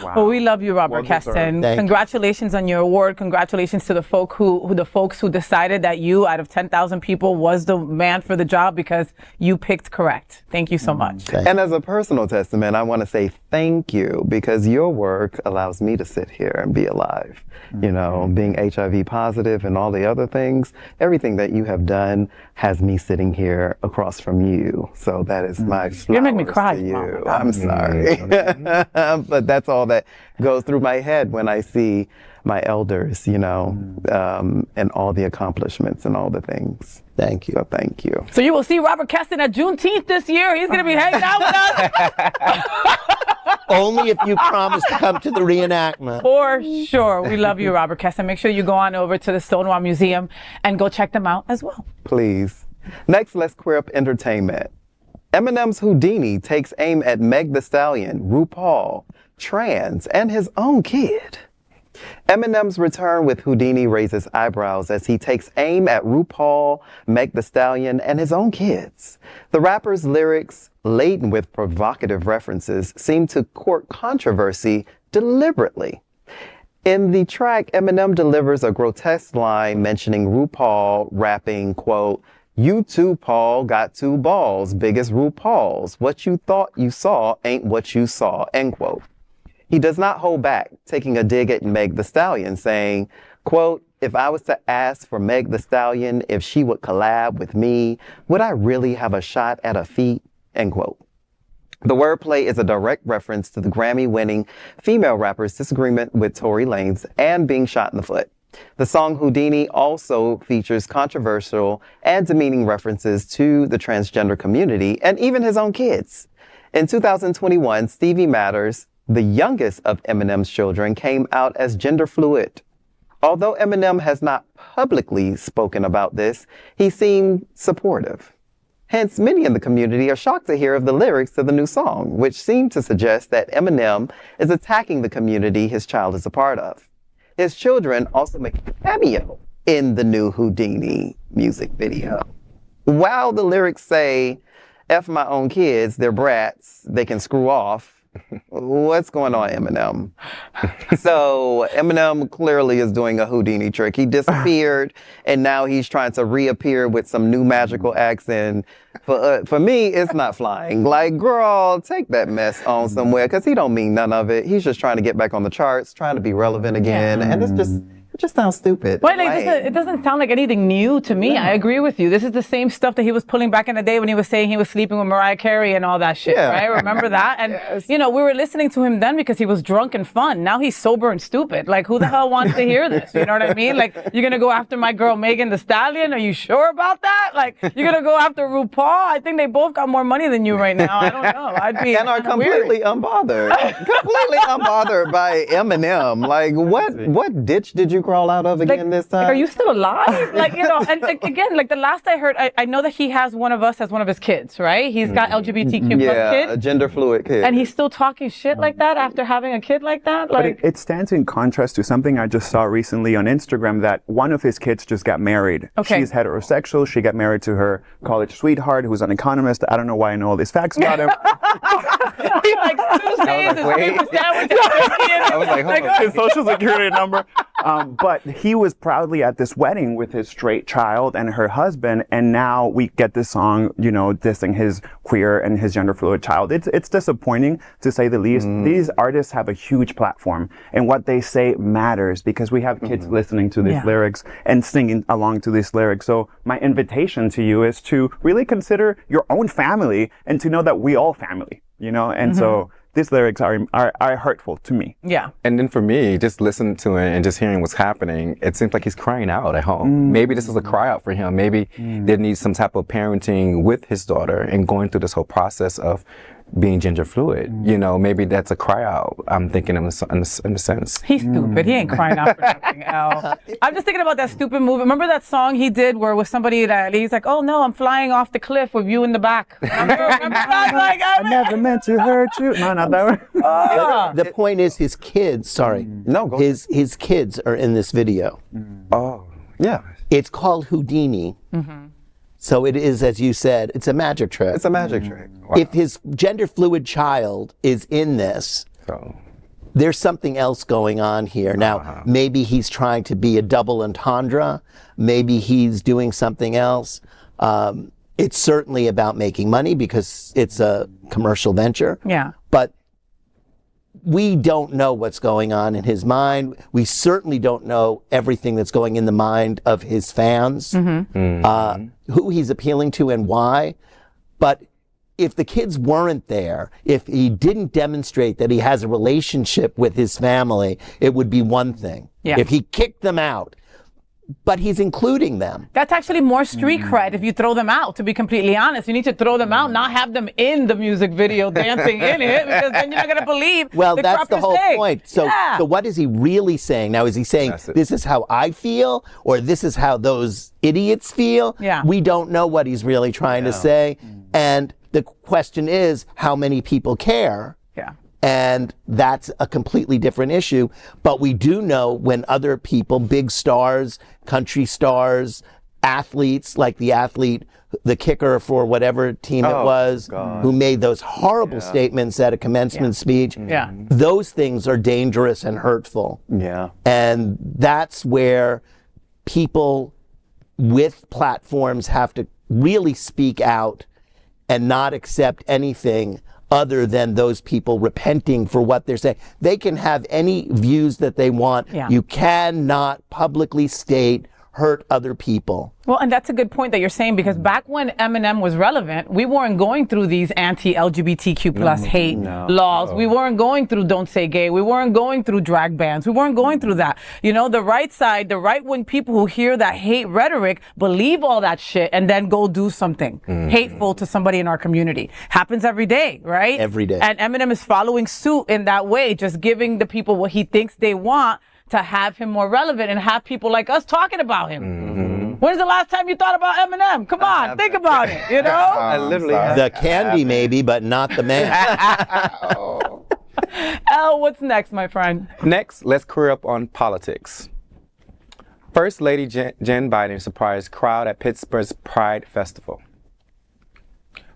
Well, we love you, Robert Kesten. Congratulations on your award. Congratulations to the folks who decided that you, out of 10,000 people, was the man for the job, because you picked correct. Thank you so much. And as a personal testament, I want to say thank you, because your work allows me to sit here and be alive. Being HIV positive and all the other things, everything that you have done has me sitting here across from you. So that is my flowers. You make me cry. To you. I'm sorry. But that's all that goes through my head when I see my elders, and all the accomplishments and all the things. Thank you. So thank you. So you will see Robert Kesten at Juneteenth this year. He's going to be hanging out with us. Only if you promise to come to the reenactment. For sure. We love you, Robert Kesten. Make sure you go on over to the Stonewall Museum and go check them out as well. Please. Next, let's queer up entertainment. Eminem's Houdini takes aim at Meg Thee Stallion, RuPaul, trans, and his own kid. Eminem's return with Houdini raises eyebrows as he takes aim at RuPaul, Meg Thee Stallion, and his own kids. The rapper's lyrics, laden with provocative references, seem to court controversy deliberately. In the track, Eminem delivers a grotesque line mentioning RuPaul rapping, quote, "You too, Paul, got two balls, big as RuPaul's. What you thought you saw ain't what you saw," end quote. He does not hold back, taking a dig at Meg the Stallion, saying, quote, "If I was to ask for Meg the Stallion if she would collab with me, would I really have a shot at her feet?" End quote. The wordplay is a direct reference to the Grammy-winning female rapper's disagreement with Tory Lanez and being shot in the foot. The song Houdini also features controversial and demeaning references to the transgender community and even his own kids. In 2021, Stevie Matters, the youngest of Eminem's children, came out as gender fluid. Although Eminem has not publicly spoken about this, he seemed supportive. Hence, many in the community are shocked to hear of the lyrics to the new song, which seem to suggest that Eminem is attacking the community his child is a part of. His children also make a cameo in the new Houdini music video. While the lyrics say, "F my own kids, they're brats, they can screw off," what's going on, Eminem? So Eminem clearly is doing a Houdini trick. He disappeared, and now he's trying to reappear with some new magical accent. For me, it's not flying. Like, girl, take that mess on somewhere, because he don't mean none of it. He's just trying to get back on the charts, trying to be relevant again, and it just sounds stupid. Well, like, it doesn't sound like anything new to me. I agree with you. This is the same stuff that he was pulling back in the day when he was saying he was sleeping with Mariah Carey and all that shit, right? Remember that? And, you know, we were listening to him then because he was drunk and fun. Now he's sober and stupid. Like, who the hell wants to hear this? You know what I mean? Like, you're going to go after my girl Megan Thee Stallion? Are you sure about that? Like, you're going to go after RuPaul? I think they both got more money than you right now. I don't know. I'd be and are completely unbothered. Completely unbothered by Eminem. Like, what ditch did you crawl out of again? This time? Like, are you still alive? Like, you know, and again, like the last I heard, I know that he has one of us as one of his kids, right? He's got LGBTQ plus kid. A gender fluid kid. And he's still talking shit like that after having a kid like that? Like, but it stands in contrast to something I just saw recently on Instagram, that one of his kids just got married. Okay. She's heterosexual. She got married to her college sweetheart, who's an economist. I don't know why I know all these facts about him. he like Tuesdays is sandwich. I was like, hold on. His social security number. But he was proudly at this wedding with his straight child and her husband, and now we get this song, you know, dissing his queer and his gender fluid child. It's disappointing, to say the least. These artists have a huge platform, and what they say matters, because we have kids listening to these lyrics and singing along to these lyrics. So my invitation to you is to really consider your own family and to know that we all family, you know, and so these lyrics are hurtful to me. Yeah. And then for me, just listening to it and just hearing what's happening, it seems like he's crying out at home. Maybe this is a cry out for him.Maybe there needs some type of parenting with his daughter and going through this whole process of being gender fluid. You know, maybe that's a cry out. I'm thinking in a sense. He's stupid. He ain't crying out for nothing, Al. I'm just thinking about that stupid movie. Remember that song he did where with somebody that he's like, "Oh no, I'm flying off the cliff with you in the back." Remember that? Like, I never meant to hurt you. No, not that one. The point is, his kids, his kids are in this video. Oh, yeah. It's called Houdini. So it is, as you said, it's a magic trick. It's a magic trick. Wow. If his gender fluid child is in this, there's something else going on here. Now, maybe he's trying to be a double entendre. Maybe he's doing something else. It's certainly about making money because it's a commercial venture. Yeah. But we don't know what's going on in his mind. We certainly don't know everything that's going in the mind of his fans, who he's appealing to and why. But if the kids weren't there, if he didn't demonstrate that he has a relationship with his family, it would be one thing. Yeah. If he kicked them out, but he's including them. That's actually more street cred if you throw them out, to be completely honest. You need to throw them out, not have them in the music video dancing in it, because then you're not going to believe that's the whole say. point. So what is he really saying? Now, is he saying, this is how I feel, or this is how those idiots feel? Yeah. We don't know what he's really trying to say. And the question is, how many people care? Yeah. And that's a completely different issue. But we do know when other people, big stars, country stars, athletes, like the kicker for whatever team it was, who made those horrible statements at a commencement speech. Yeah. Those things are dangerous and hurtful. Yeah. And that's where people with platforms have to really speak out and not accept anything other than those people repenting for what they're saying. They can have any views that they want. Yeah. You cannot publicly state hurt other people. Well, and that's a good point that you're saying, because back when Eminem was relevant, we weren't going through these anti-LGBTQ plus hate laws. We weren't going through Don't Say Gay. We weren't going through drag bans. We weren't going through that. You know, the right side, the right-wing people who hear that hate rhetoric believe all that shit and then go do something hateful to somebody in our community. Happens every day, right? Every day. And Eminem is following suit in that way, just giving the people what he thinks they want to have him more relevant and have people like us talking about him. When's the last time you thought about Eminem? Come on, think about it, you know? I literally The candy maybe, but not the man. L, what's next, my friend? Next, let's career up on politics. First Lady Jen Biden surprised crowd at Pittsburgh's Pride Festival.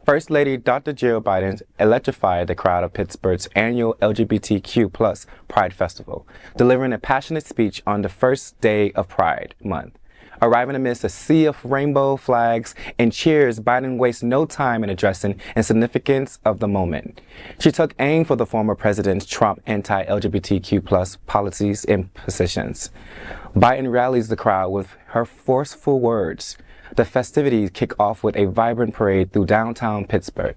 First Lady Dr. Jill Biden electrified the crowd of Pittsburgh's annual LGBTQ plus Pride Festival, delivering a passionate speech on the first day of Pride Month. Arriving amidst a sea of rainbow flags and cheers, Biden wasted no time in addressing the significance of the moment. She took aim for the former President Trump's anti-LGBTQ plus policies and positions. Biden rallies the crowd with her forceful words. The festivities kick off with a vibrant parade through downtown Pittsburgh.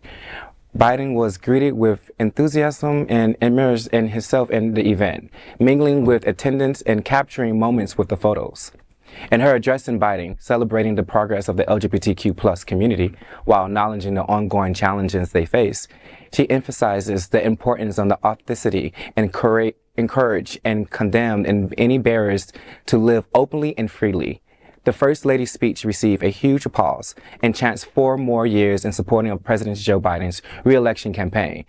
Biden was greeted with enthusiasm and immersed in himself in the event, mingling with attendants and capturing moments with the photos. In her address in Biden, celebrating the progress of the LGBTQ plus community while acknowledging the ongoing challenges they face, she emphasizes the importance of the authenticity and encourage and condemn any barriers to live openly and freely. The First Lady's speech received a huge applause and chanced 4 more years in supporting of President Joe Biden's re-election campaign.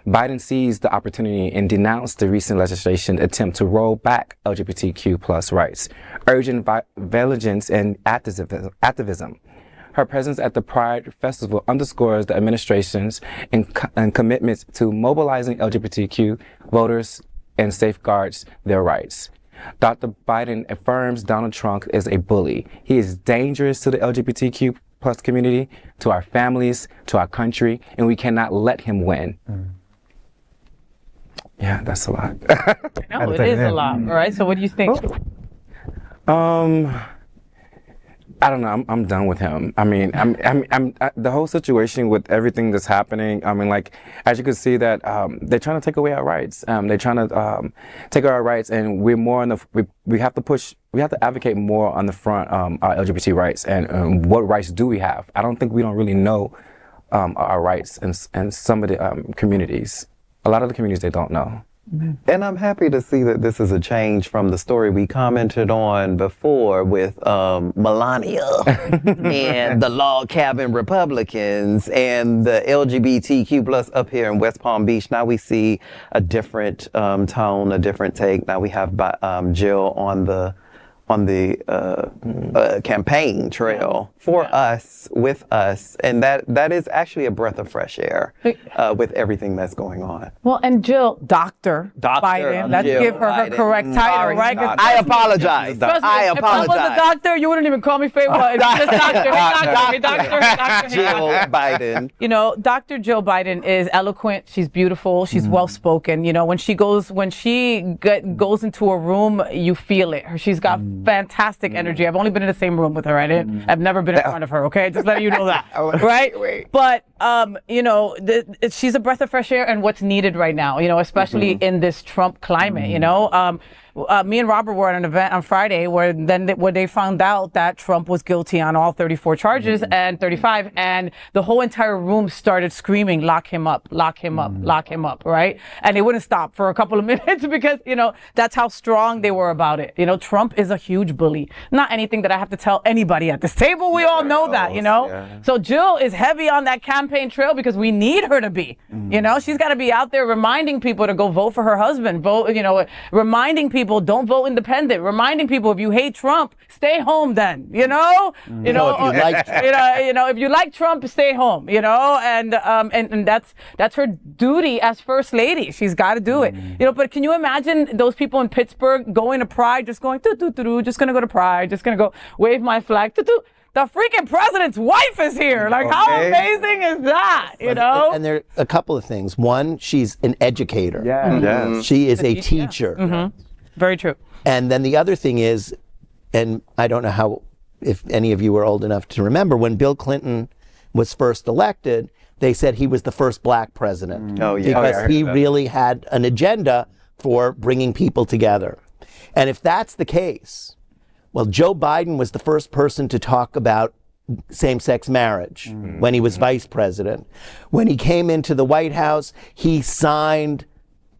Biden seized the opportunity and denounced the recent legislation attempt to roll back LGBTQ plus rights, urging vigilance and activism. Her presence at the Pride Festival underscores the administration's and commitments to mobilizing LGBTQ voters and safeguards their rights. Dr. Biden affirms Donald Trump is a bully. He is dangerous to the LGBTQ plus community, to our families, to our country, and we cannot let him win. Yeah, that's a lot. No, it is a lot. All right, so what do you think? I don't know. I'm done with him. I mean, the whole situation with everything that's happening. I mean, like, as you can see that they're trying to take away our rights. They're trying to take away our rights, and we're more on the. We have to push. We have to advocate more on the front our LGBT rights and what rights do we have. I don't think we don't really know our rights in some of the communities. A lot of the communities they don't know. And I'm happy to see that this is a change from the story we commented on before with Melania and the log cabin Republicans and the LGBTQ plus up here in West Palm Beach. Now we see a different tone, a different take. Now we have Jill on the campaign trail for us, with us, and that is actually a breath of fresh air with everything that's going on. Well, and Jill, Dr. Biden, let's Jill give her Biden. title, right? Right? I apologize. Trust me, I if I was apologize. a doctor, you wouldn't even call me FayWhat. It's just doctor. Hey, doctor. Jill Biden. You know, Dr. Jill Biden is eloquent. She's beautiful. She's well-spoken. You know, when she goes into a room, you feel it. She's got fantastic energy. I've only been in the same room with her. I've never been in front of her. Okay, just letting you know that. Right? But you know, she's a breath of fresh air and what's needed right now. You know, especially in this Trump climate. You know. Me and Robert were at an event on Friday where they found out that Trump was guilty on all 34 charges and 35, and the whole entire room started screaming, "Lock him up, lock him up, lock him up!" Right? And they wouldn't stop for a couple of minutes because, you know, that's how strong they were about it. You know, Trump is a huge bully. Not anything that I have to tell anybody at this table. We all know that, you know. Yeah. So Jill is heavy on that campaign. campaign trail because we need her to be. You know, she's got to be out there reminding people to go vote for her husband, reminding people don't vote independent, reminding people if you hate Trump, stay home then, if you like Trump, stay home, and that's her duty as first lady. She's got to do it. But can you imagine those people in Pittsburgh going to Pride, just going, just going to go to Pride, just going to go wave my flag, the freaking president's wife is here. Like, how amazing is that, And there are a couple of things. One, she's an educator. Yeah. She is a teacher. Very true. And then the other thing is, and I don't know if any of you were old enough to remember, when Bill Clinton was first elected, they said he was the first black president. Because he really had an agenda for bringing people together. And if that's the case, well, Joe Biden was the first person to talk about same-sex marriage when he was vice president. When he came into the White House, he signed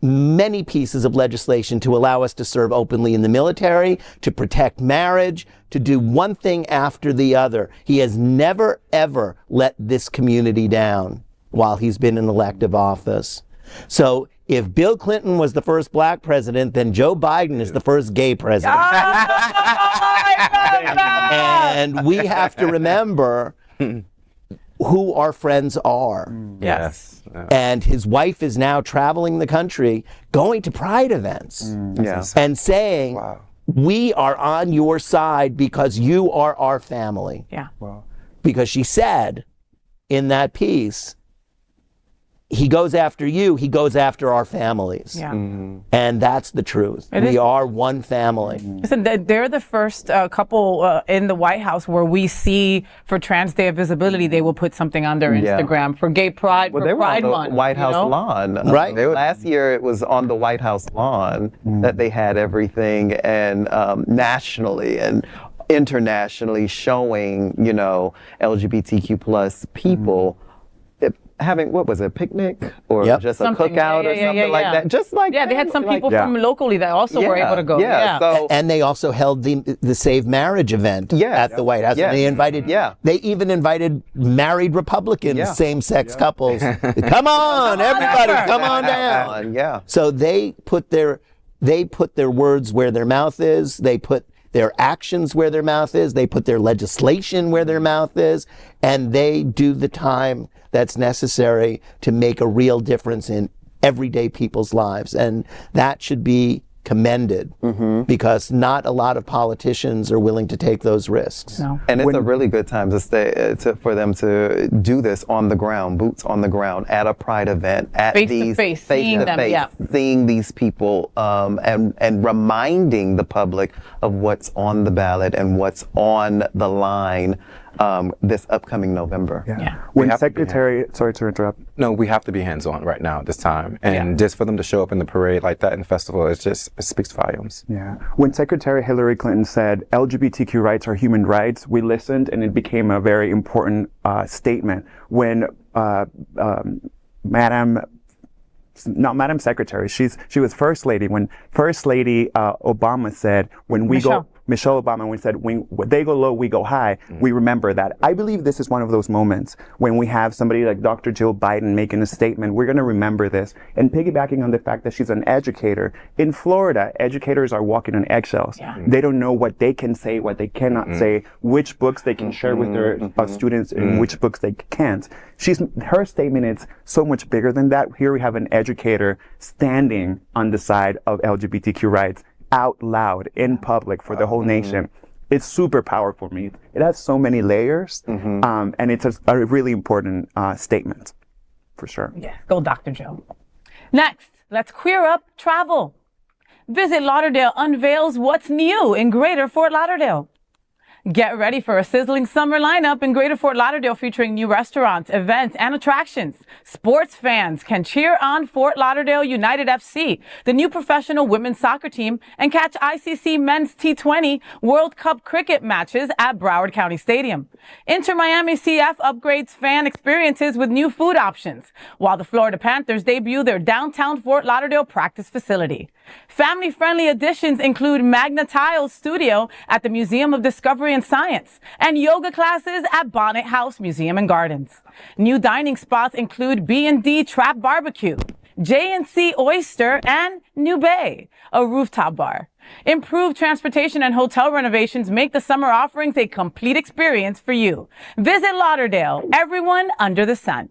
many pieces of legislation to allow us to serve openly in the military, to protect marriage, to do one thing after the other. He has never, ever let this community down while he's been in elective office. So if Bill Clinton was the first black president, then Joe Biden is the first gay president. And we have to remember who our friends are. Yes. And his wife is now traveling the country, going to Pride events and saying, we are on your side because you are our family. Yeah. Wow. Because she said in that piece, he goes after you, he goes after our families. Yeah. And that's the truth. We are one family. Listen, they're the first couple in the White House where we see for Trans Day of Visibility, they will put something on their Instagram for Gay Pride, for Pride Month. The White House lawn. Right. Last year it was on the White House lawn that they had everything, and nationally and internationally showing, LGBTQ plus people having, what was it, a picnic or just a cookout or something like that? Just like they had some people from locally that also were able to go. So, and they also held the Save Marriage event at the White House. And they invited, they even invited married Republican same-sex couples. Come on, everybody, come on down. So they put their words where their mouth is. They put their actions where their mouth is. They put their legislation where their mouth is. And they do the time that's necessary to make a real difference in everyday people's lives. And that should be commended because not a lot of politicians are willing to take those risks. No. And it's a really good time to for them to do this on the ground, boots on the ground, at a Pride event, at face-to-face, seeing them, seeing these people, and reminding the public of what's on the ballot and what's on the line this upcoming November. When Secretary, sorry to interrupt. No, we have to be hands-on right now at this time. And just for them to show up in the parade like that in the festival, it speaks volumes. Yeah. When Secretary Hillary Clinton said LGBTQ rights are human rights, we listened and it became a very important statement. When Madam Secretary, she was First Lady. When First Lady Obama said, Michelle Obama, when we said, when they go low, we go high, we remember that. I believe this is one of those moments when we have somebody like Dr. Jill Biden making a statement. We're going to remember this. And piggybacking on the fact that she's an educator, in Florida, educators are walking on eggshells. They don't know what they can say, what they cannot say, which books they can share with their students, and which books they can't. Her statement is so much bigger than that. Here we have an educator standing on the side of LGBTQ rights, out loud in public for the whole nation. It's super powerful for me. It has so many layers, and it's a really important statement, for sure. Yeah, go Dr. Joe. Next, let's queer up travel. Visit Lauderdale unveils what's new in Greater Fort Lauderdale. Get ready for a sizzling summer lineup in Greater Fort Lauderdale featuring new restaurants, events, and attractions. Sports fans can cheer on Fort Lauderdale United FC, the new professional women's soccer team, and catch ICC Men's T20 World Cup cricket matches at Broward County Stadium. Inter Miami CF upgrades fan experiences with new food options, while the Florida Panthers debut their downtown Fort Lauderdale practice facility. Family-friendly additions include Magna Tile Studio at the Museum of Discovery and Science and yoga classes at Bonnet House Museum and Gardens. New dining spots include B&D Trap Barbecue, J&C Oyster, and New Bay, a rooftop bar. Improved transportation and hotel renovations make the summer offerings a complete experience for you. Visit Lauderdale, everyone under the sun.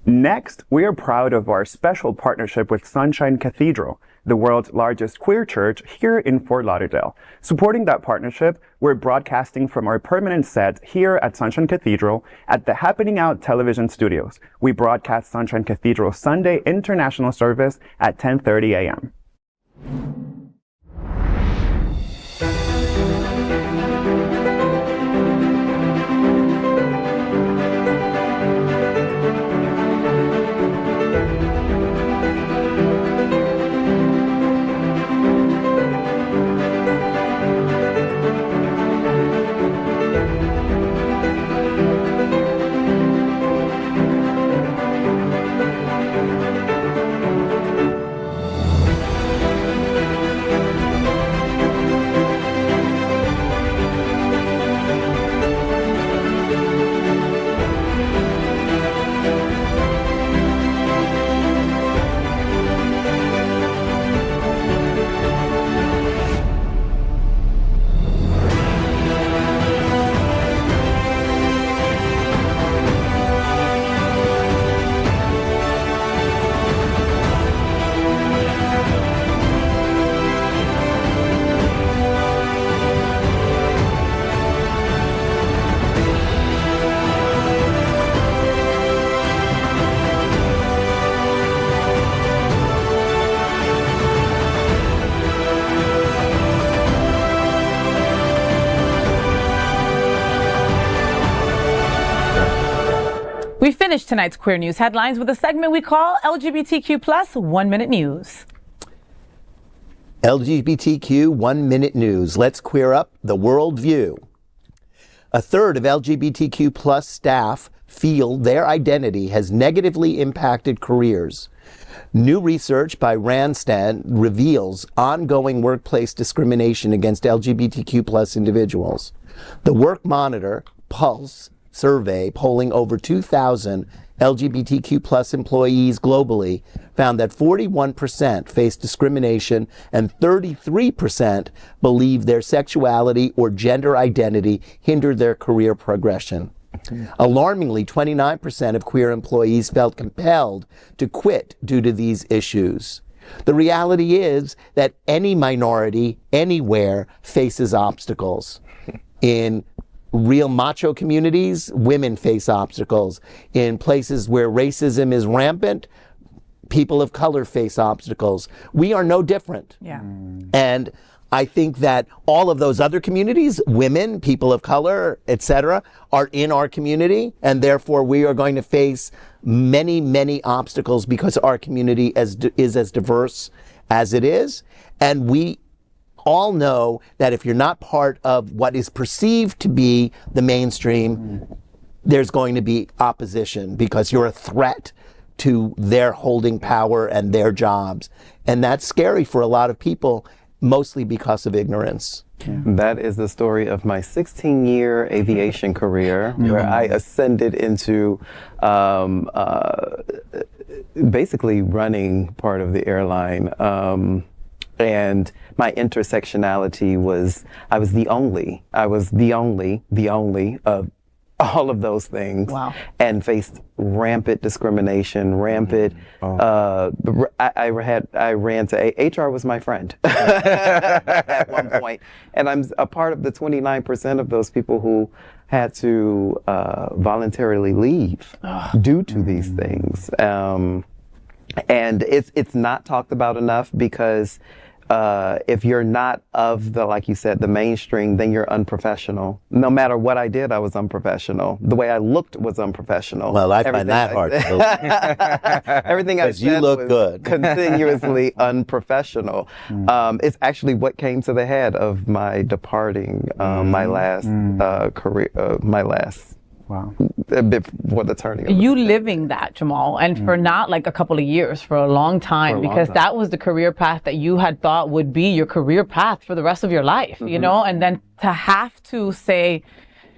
Next, we are proud of our special partnership with Sunshine Cathedral, the world's largest queer church here in Fort Lauderdale. Supporting that partnership, we're broadcasting from our permanent set here at Sunshine Cathedral at the Happening Out television studios. We broadcast Sunshine Cathedral Sunday International Service at 10:30 a.m. We finish tonight's Queer News headlines with a segment we call LGBTQ Plus 1 Minute News. LGBTQ 1 Minute News. Let's queer up the world view. A third of LGBTQ plus staff feel their identity has negatively impacted careers. New research by Randstad reveals ongoing workplace discrimination against LGBTQ plus individuals. The Work Monitor Pulse survey, polling over 2,000 LGBTQ plus employees globally, found that 41% face discrimination and 33% believe their sexuality or gender identity hindered their career progression. Alarmingly, 29% of queer employees felt compelled to quit due to these issues. The reality is that any minority anywhere faces obstacles. In real macho communities, women face obstacles. In places where racism is rampant, people of color face obstacles. We are no different. Yeah. And I think that all of those other communities, women, people of color, etc., are in our community, and therefore we are going to face many, many obstacles because our community is as diverse as it is. And we all know that if you're not part of what is perceived to be the mainstream, there's going to be opposition because you're a threat to their holding power and their jobs. And that's scary for a lot of people, mostly because of ignorance. That is the story of my 16-year aviation career, where I ascended into basically running part of the airline. And my intersectionality was, I was the only of all of those things. Wow. And faced rampant discrimination, rampant, I ran to, HR was my friend at one point. And I'm a part of the 29% of those people who had to voluntarily leave due to these things. And it's not talked about enough because if you're not of the, like you said, the mainstream, then you're unprofessional. No matter what I did, I was unprofessional. The way I looked was unprofessional. Well, I find that hard to believe. Everything I said you look was good. continuously unprofessional. It's actually what came to the head of my departing my last career, Wow. a bit before the turning. Of You living that, Jamaal, and for not like a couple of years, for a long time, because that was the career path that you had thought would be your career path for the rest of your life, you know, and then to have to say,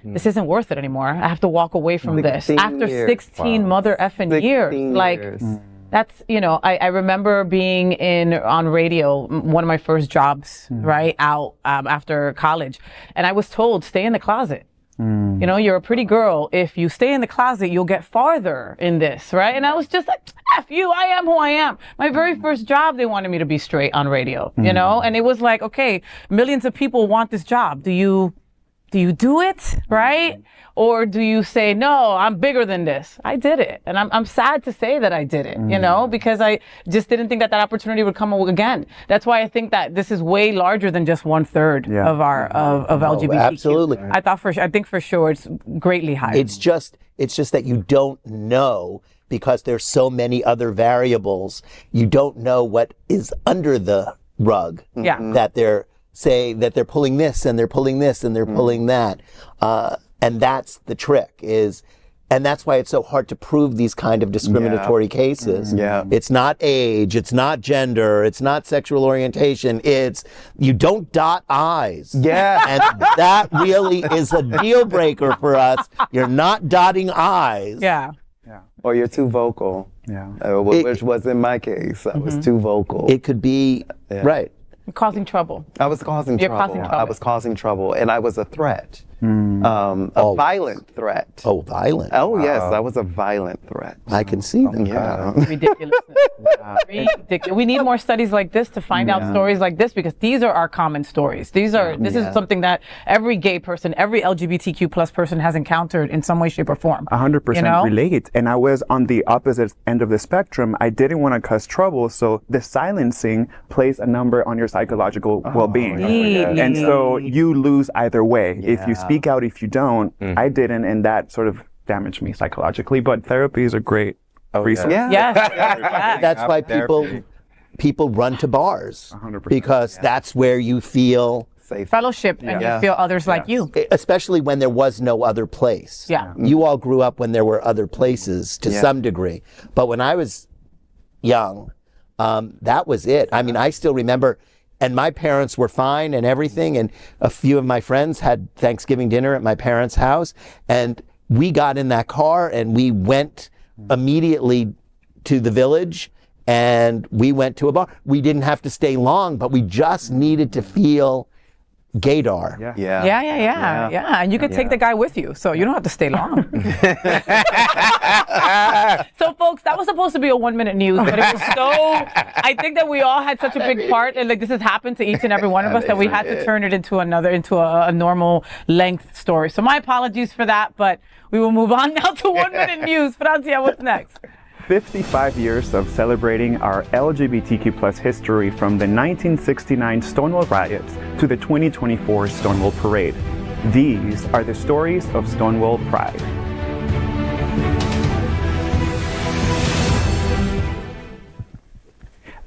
this isn't worth it anymore. I have to walk away from this 16 after years. 16 mother effing years. 16 Like, years. that's, you know, I remember being on radio, one of my first jobs, right, out after college, and I was told, stay in the closet. You know, you're a pretty girl. If you stay in the closet, you'll get farther in this, right? And I was just like, F you, I am who I am. My very first job, they wanted me to be straight on radio, you know? And it was like, okay, millions of people want this job. Do you do it, right? Or do you say, no, I'm bigger than this? I did it. And I'm sad to say that I did it, you know, because I just didn't think that opportunity would come again. That's why I think that this is way larger than just 1/3 of our, of LGBTQ. Absolutely. I think for sure it's greatly higher. It's just that you don't know, because there's so many other variables. You don't know what is under the rug. Yeah. That they're pulling this and they're pulling this and they're pulling that. And that's the trick and that's why it's so hard to prove these kind of discriminatory cases. Yeah. It's not age, it's not gender, it's not sexual orientation, it's you don't dot I's. Yeah. And that really is a deal breaker for us. You're not dotting I's. Yeah. Or you're too vocal. Yeah. Which was in my case. I was too vocal. It could be, right. You're causing trouble. I was causing You're trouble. causing trouble. I was causing trouble, and I was a threat. A violent threat. Oh, violent. Oh, yes, I was a violent threat. I can see that. Yeah. Ridiculous. Ridiculous. We need more studies like this to find out stories like this, because these are our common stories. This is something that every gay person, every LGBTQ plus person has encountered in some way, shape, or form. 100% relate. And I was on the opposite end of the spectrum. I didn't want to cause trouble, so the silencing plays a number on your psychological well-being. And so you lose either way. If you speak out, if you don't. I didn't, and that sort of damaged me psychologically. But therapy is a great resource. Yes. That's why people run to bars, 100%. because that's where you feel Safe. Fellowship, and you feel others like you. especially when there was no other place. Yeah. You all grew up when there were other places to some degree. But when I was young, that was it. I mean, I still remember, and my parents were fine and everything, and a few of my friends had Thanksgiving dinner at my parents' house, and we got in that car and we went immediately to the village and we went to a bar. We didn't have to stay long, but we just needed to feel gaydar. Yeah. And you could take the guy with you, so you don't have to stay long. So, folks, that was supposed to be a 1-minute news, but it was so. I think that we all had such a big part, and like this has happened to each and every one of us, that we had to turn it into a normal length story. So, my apologies for that, but we will move on now to 1-minute news. Francia, what's next? 55 years of celebrating our LGBTQ plus history, from the 1969 Stonewall riots to the 2024 Stonewall Parade. These are the stories of Stonewall Pride.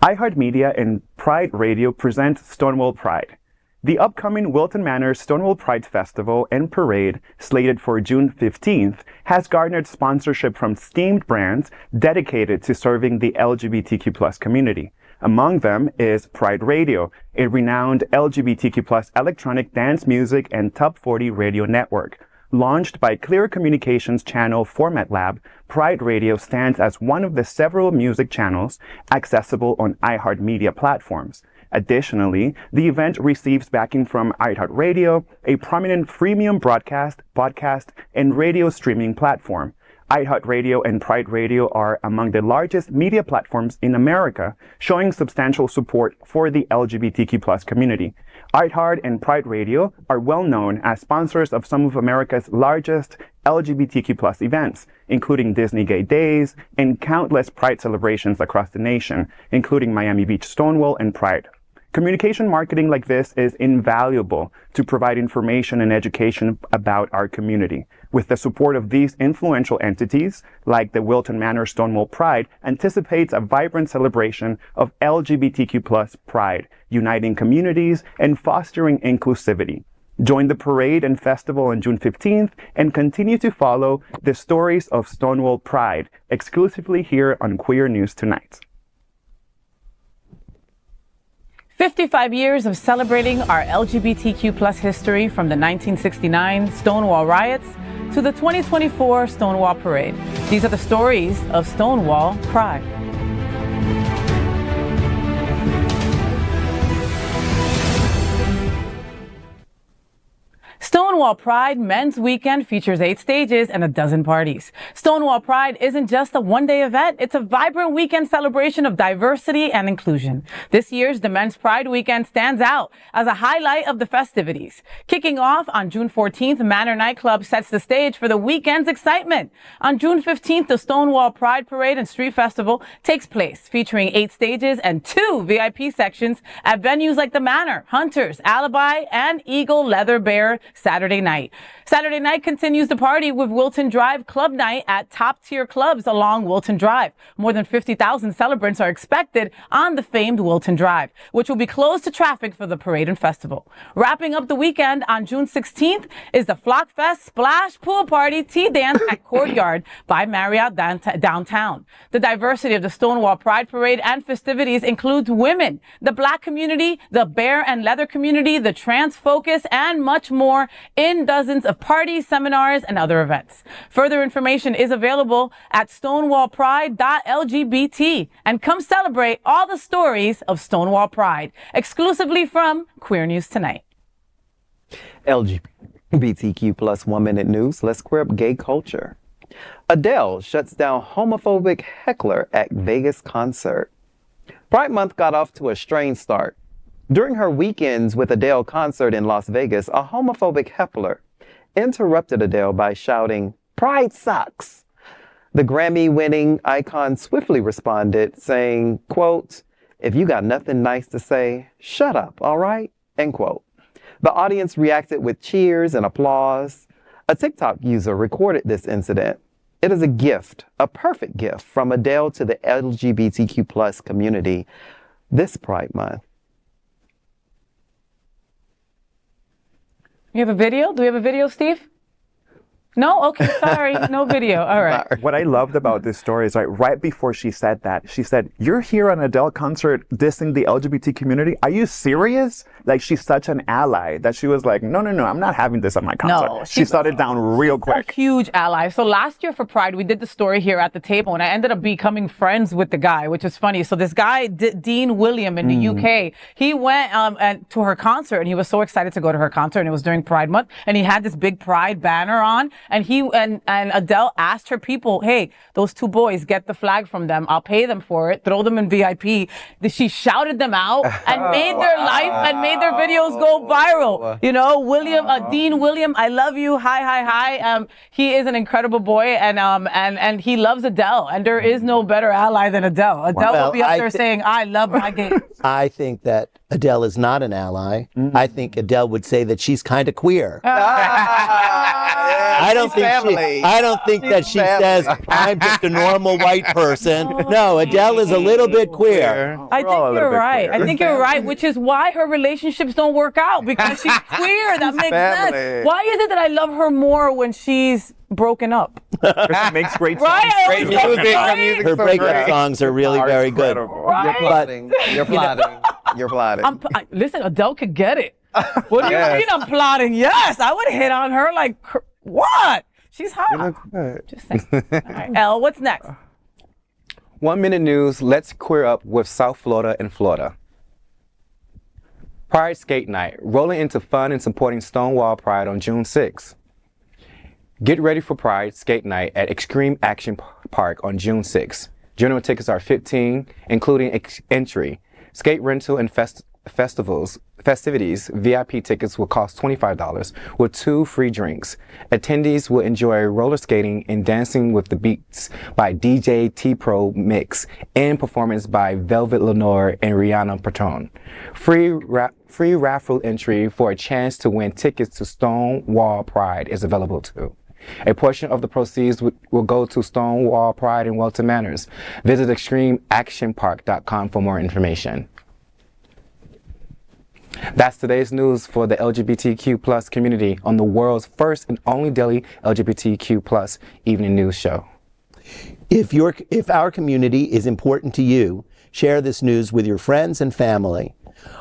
iHeart Media and Pride Radio present Stonewall Pride. The upcoming Wilton Manors Stonewall Pride Festival and Parade, slated for June 15th, has garnered sponsorship from esteemed brands dedicated to serving the LGBTQ+ community. Among them is Pride Radio, a renowned LGBTQ+ electronic dance music and top 40 radio network. Launched by Clear Communications channel Format Lab, Pride Radio stands as one of the several music channels accessible on iHeart Media platforms. Additionally, the event receives backing from iHeartRadio, a prominent freemium broadcast, podcast, and radio streaming platform. iHeartRadio and Pride Radio are among the largest media platforms in America, showing substantial support for the LGBTQ+ community. iHeart and Pride Radio are well known as sponsors of some of America's largest LGBTQ+ events, including Disney Gay Days and countless Pride celebrations across the nation, including Miami Beach Stonewall and Pride. Communication marketing like this is invaluable to provide information and education about our community. With the support of these influential entities, like the Wilton Manors Stonewall Pride, anticipates a vibrant celebration of LGBTQ+ pride, uniting communities and fostering inclusivity. Join the parade and festival on June 15th and continue to follow the stories of Stonewall Pride exclusively here on Queer News Tonight. 55 years of celebrating our LGBTQ+ history, from the 1969 Stonewall riots to the 2024 Stonewall Parade. These are the stories of Stonewall Pride. Stonewall Pride Men's Weekend features 8 stages and a dozen parties. Stonewall Pride isn't just a one-day event, it's a vibrant weekend celebration of diversity and inclusion. This year's the Men's Pride Weekend stands out as a highlight of the festivities. Kicking off on June 14th, Manor Nightclub sets the stage for the weekend's excitement. On June 15th, the Stonewall Pride Parade and Street Festival takes place, featuring 8 stages and 2 VIP sections at venues like the Manor, Hunters, Alibi, and Eagle Leather Bear Saturday night. Saturday night continues the party with Wilton Drive Club Night at top-tier clubs along Wilton Drive. More than 50,000 celebrants are expected on the famed Wilton Drive, which will be closed to traffic for the parade and festival. Wrapping up the weekend on June 16th is the Flock Fest Splash Pool Party Tea Dance at Courtyard by Marriott downtown. The diversity of the Stonewall Pride Parade and festivities includes women, the Black community, the bear and leather community, the trans focus, and much more in dozens of parties, seminars, and other events. Further information is available at stonewallpride.lgbt, and come celebrate all the stories of Stonewall Pride, exclusively from Queer News Tonight. LGBTQ+ 1 Minute News. Let's queer up gay culture. Adele shuts down homophobic Heckler at Vegas concert. Pride Month got off to a strange start. During her Weekends with Adele concert in Las Vegas, a homophobic Heckler interrupted Adele by shouting, "Pride sucks." The Grammy-winning icon swiftly responded, saying, quote, "If you got nothing nice to say, shut up, all right?" End quote. The audience reacted with cheers and applause. A TikTok user recorded this incident. It is a gift, a perfect gift from Adele to the LGBTQ+ community this Pride Month. You have a video? Do we have a video, Steve? No? Okay, sorry. No video. All right. What I loved about this story is right before she said that, she said, "You're here on an Adele concert dissing the LGBT community? Are you serious?" Like, she's such an ally that she was like, no, I'm not having this at my concert. No, she shut it down real quick. A huge ally. So last year for Pride, we did the story here at the table, and I ended up becoming friends with the guy, which is funny. So this guy, Dean William in the UK, he went to her concert, and he was so excited to go to her concert, and it was during Pride Month, and he had this big Pride banner on, and Adele asked her people, "Hey, those 2 boys, get the flag from them. I'll pay them for it. Throw them in VIP." She shouted them out and made their life and made their videos go viral. You know, Dean William, I love you. Hi. He is an incredible boy, and he loves Adele, and there is no better ally than Adele. Adele will be up there saying, "I love my gays." I think that Adele is not an ally. I think Adele would say that she's kind of queer. I don't think that she says, "I'm just a normal white person." No, Adele is a little bit queer. I think you're right. I think you're right, which is why her relationships don't work out, because she's queer. That makes sense. Why is it that I love her more when she's broken up? She makes great songs. Right? Great music. Her breakup songs are really very good. Right? You're plotting. Listen, Adele could get it. What do you mean I'm plotting? Yes, I would hit on her like, what? She's hot. Just saying. All right. L, what's next? 1 Minute News. Let's queer up with South Florida and Florida. Pride Skate Night, rolling into fun and supporting Stonewall Pride on June 6th. Get ready for Pride Skate Night at Extreme Action Park on June 6th. General tickets are $15, including entry, skate rental, and festivities, VIP tickets will cost $25 with 2 free drinks. Attendees will enjoy roller skating and dancing with the beats by DJ T-Pro Mix and performance by Velvet Lenore and Rihanna Patron. Free raffle entry for a chance to win tickets to Stonewall Pride is available too. A portion of the proceeds will go to Stonewall Pride and Wilton Manors. Visit extremeactionpark.com for more information. That's today's news for the LGBTQ plus community on the world's first and only daily LGBTQ plus evening news show. If our community is important to you, share this news with your friends and family.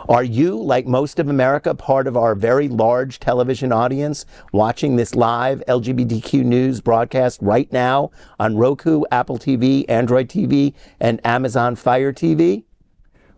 Are you, like most of America, part of our very large television audience watching this live LGBTQ news broadcast right now on Roku, Apple TV, Android TV, and Amazon Fire TV?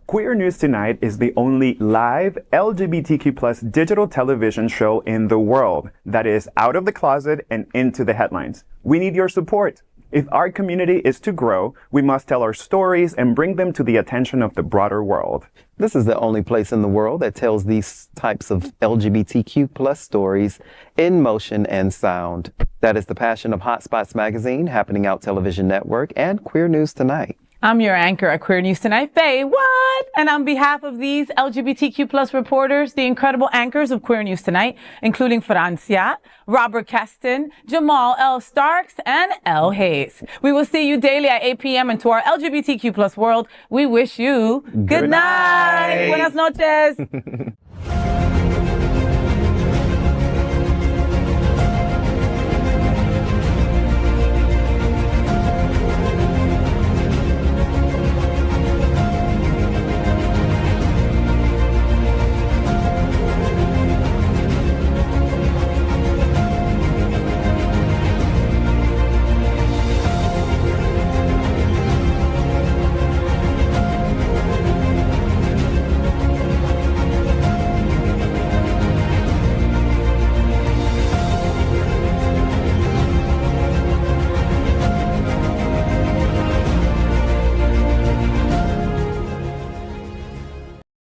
Queer News Tonight is the only live LGBTQ plus digital television show in the world that is out of the closet and into the headlines. We need your support. If our community is to grow, we must tell our stories and bring them to the attention of the broader world. This is the only place in the world that tells these types of LGBTQ plus stories in motion and sound. That is the passion of Hotspots Magazine, Happening Out Television Network, and Queer News Tonight. I'm your anchor at Queer News Tonight, FayWhat? And on behalf of these LGBTQ plus reporters, the incredible anchors of Queer News Tonight, including Francia, Robert Kesten, Jamaal L. Starks, and L. Hayes. We will see you daily at 8 p.m. And to our LGBTQ plus world, we wish you good night. Buenas noches.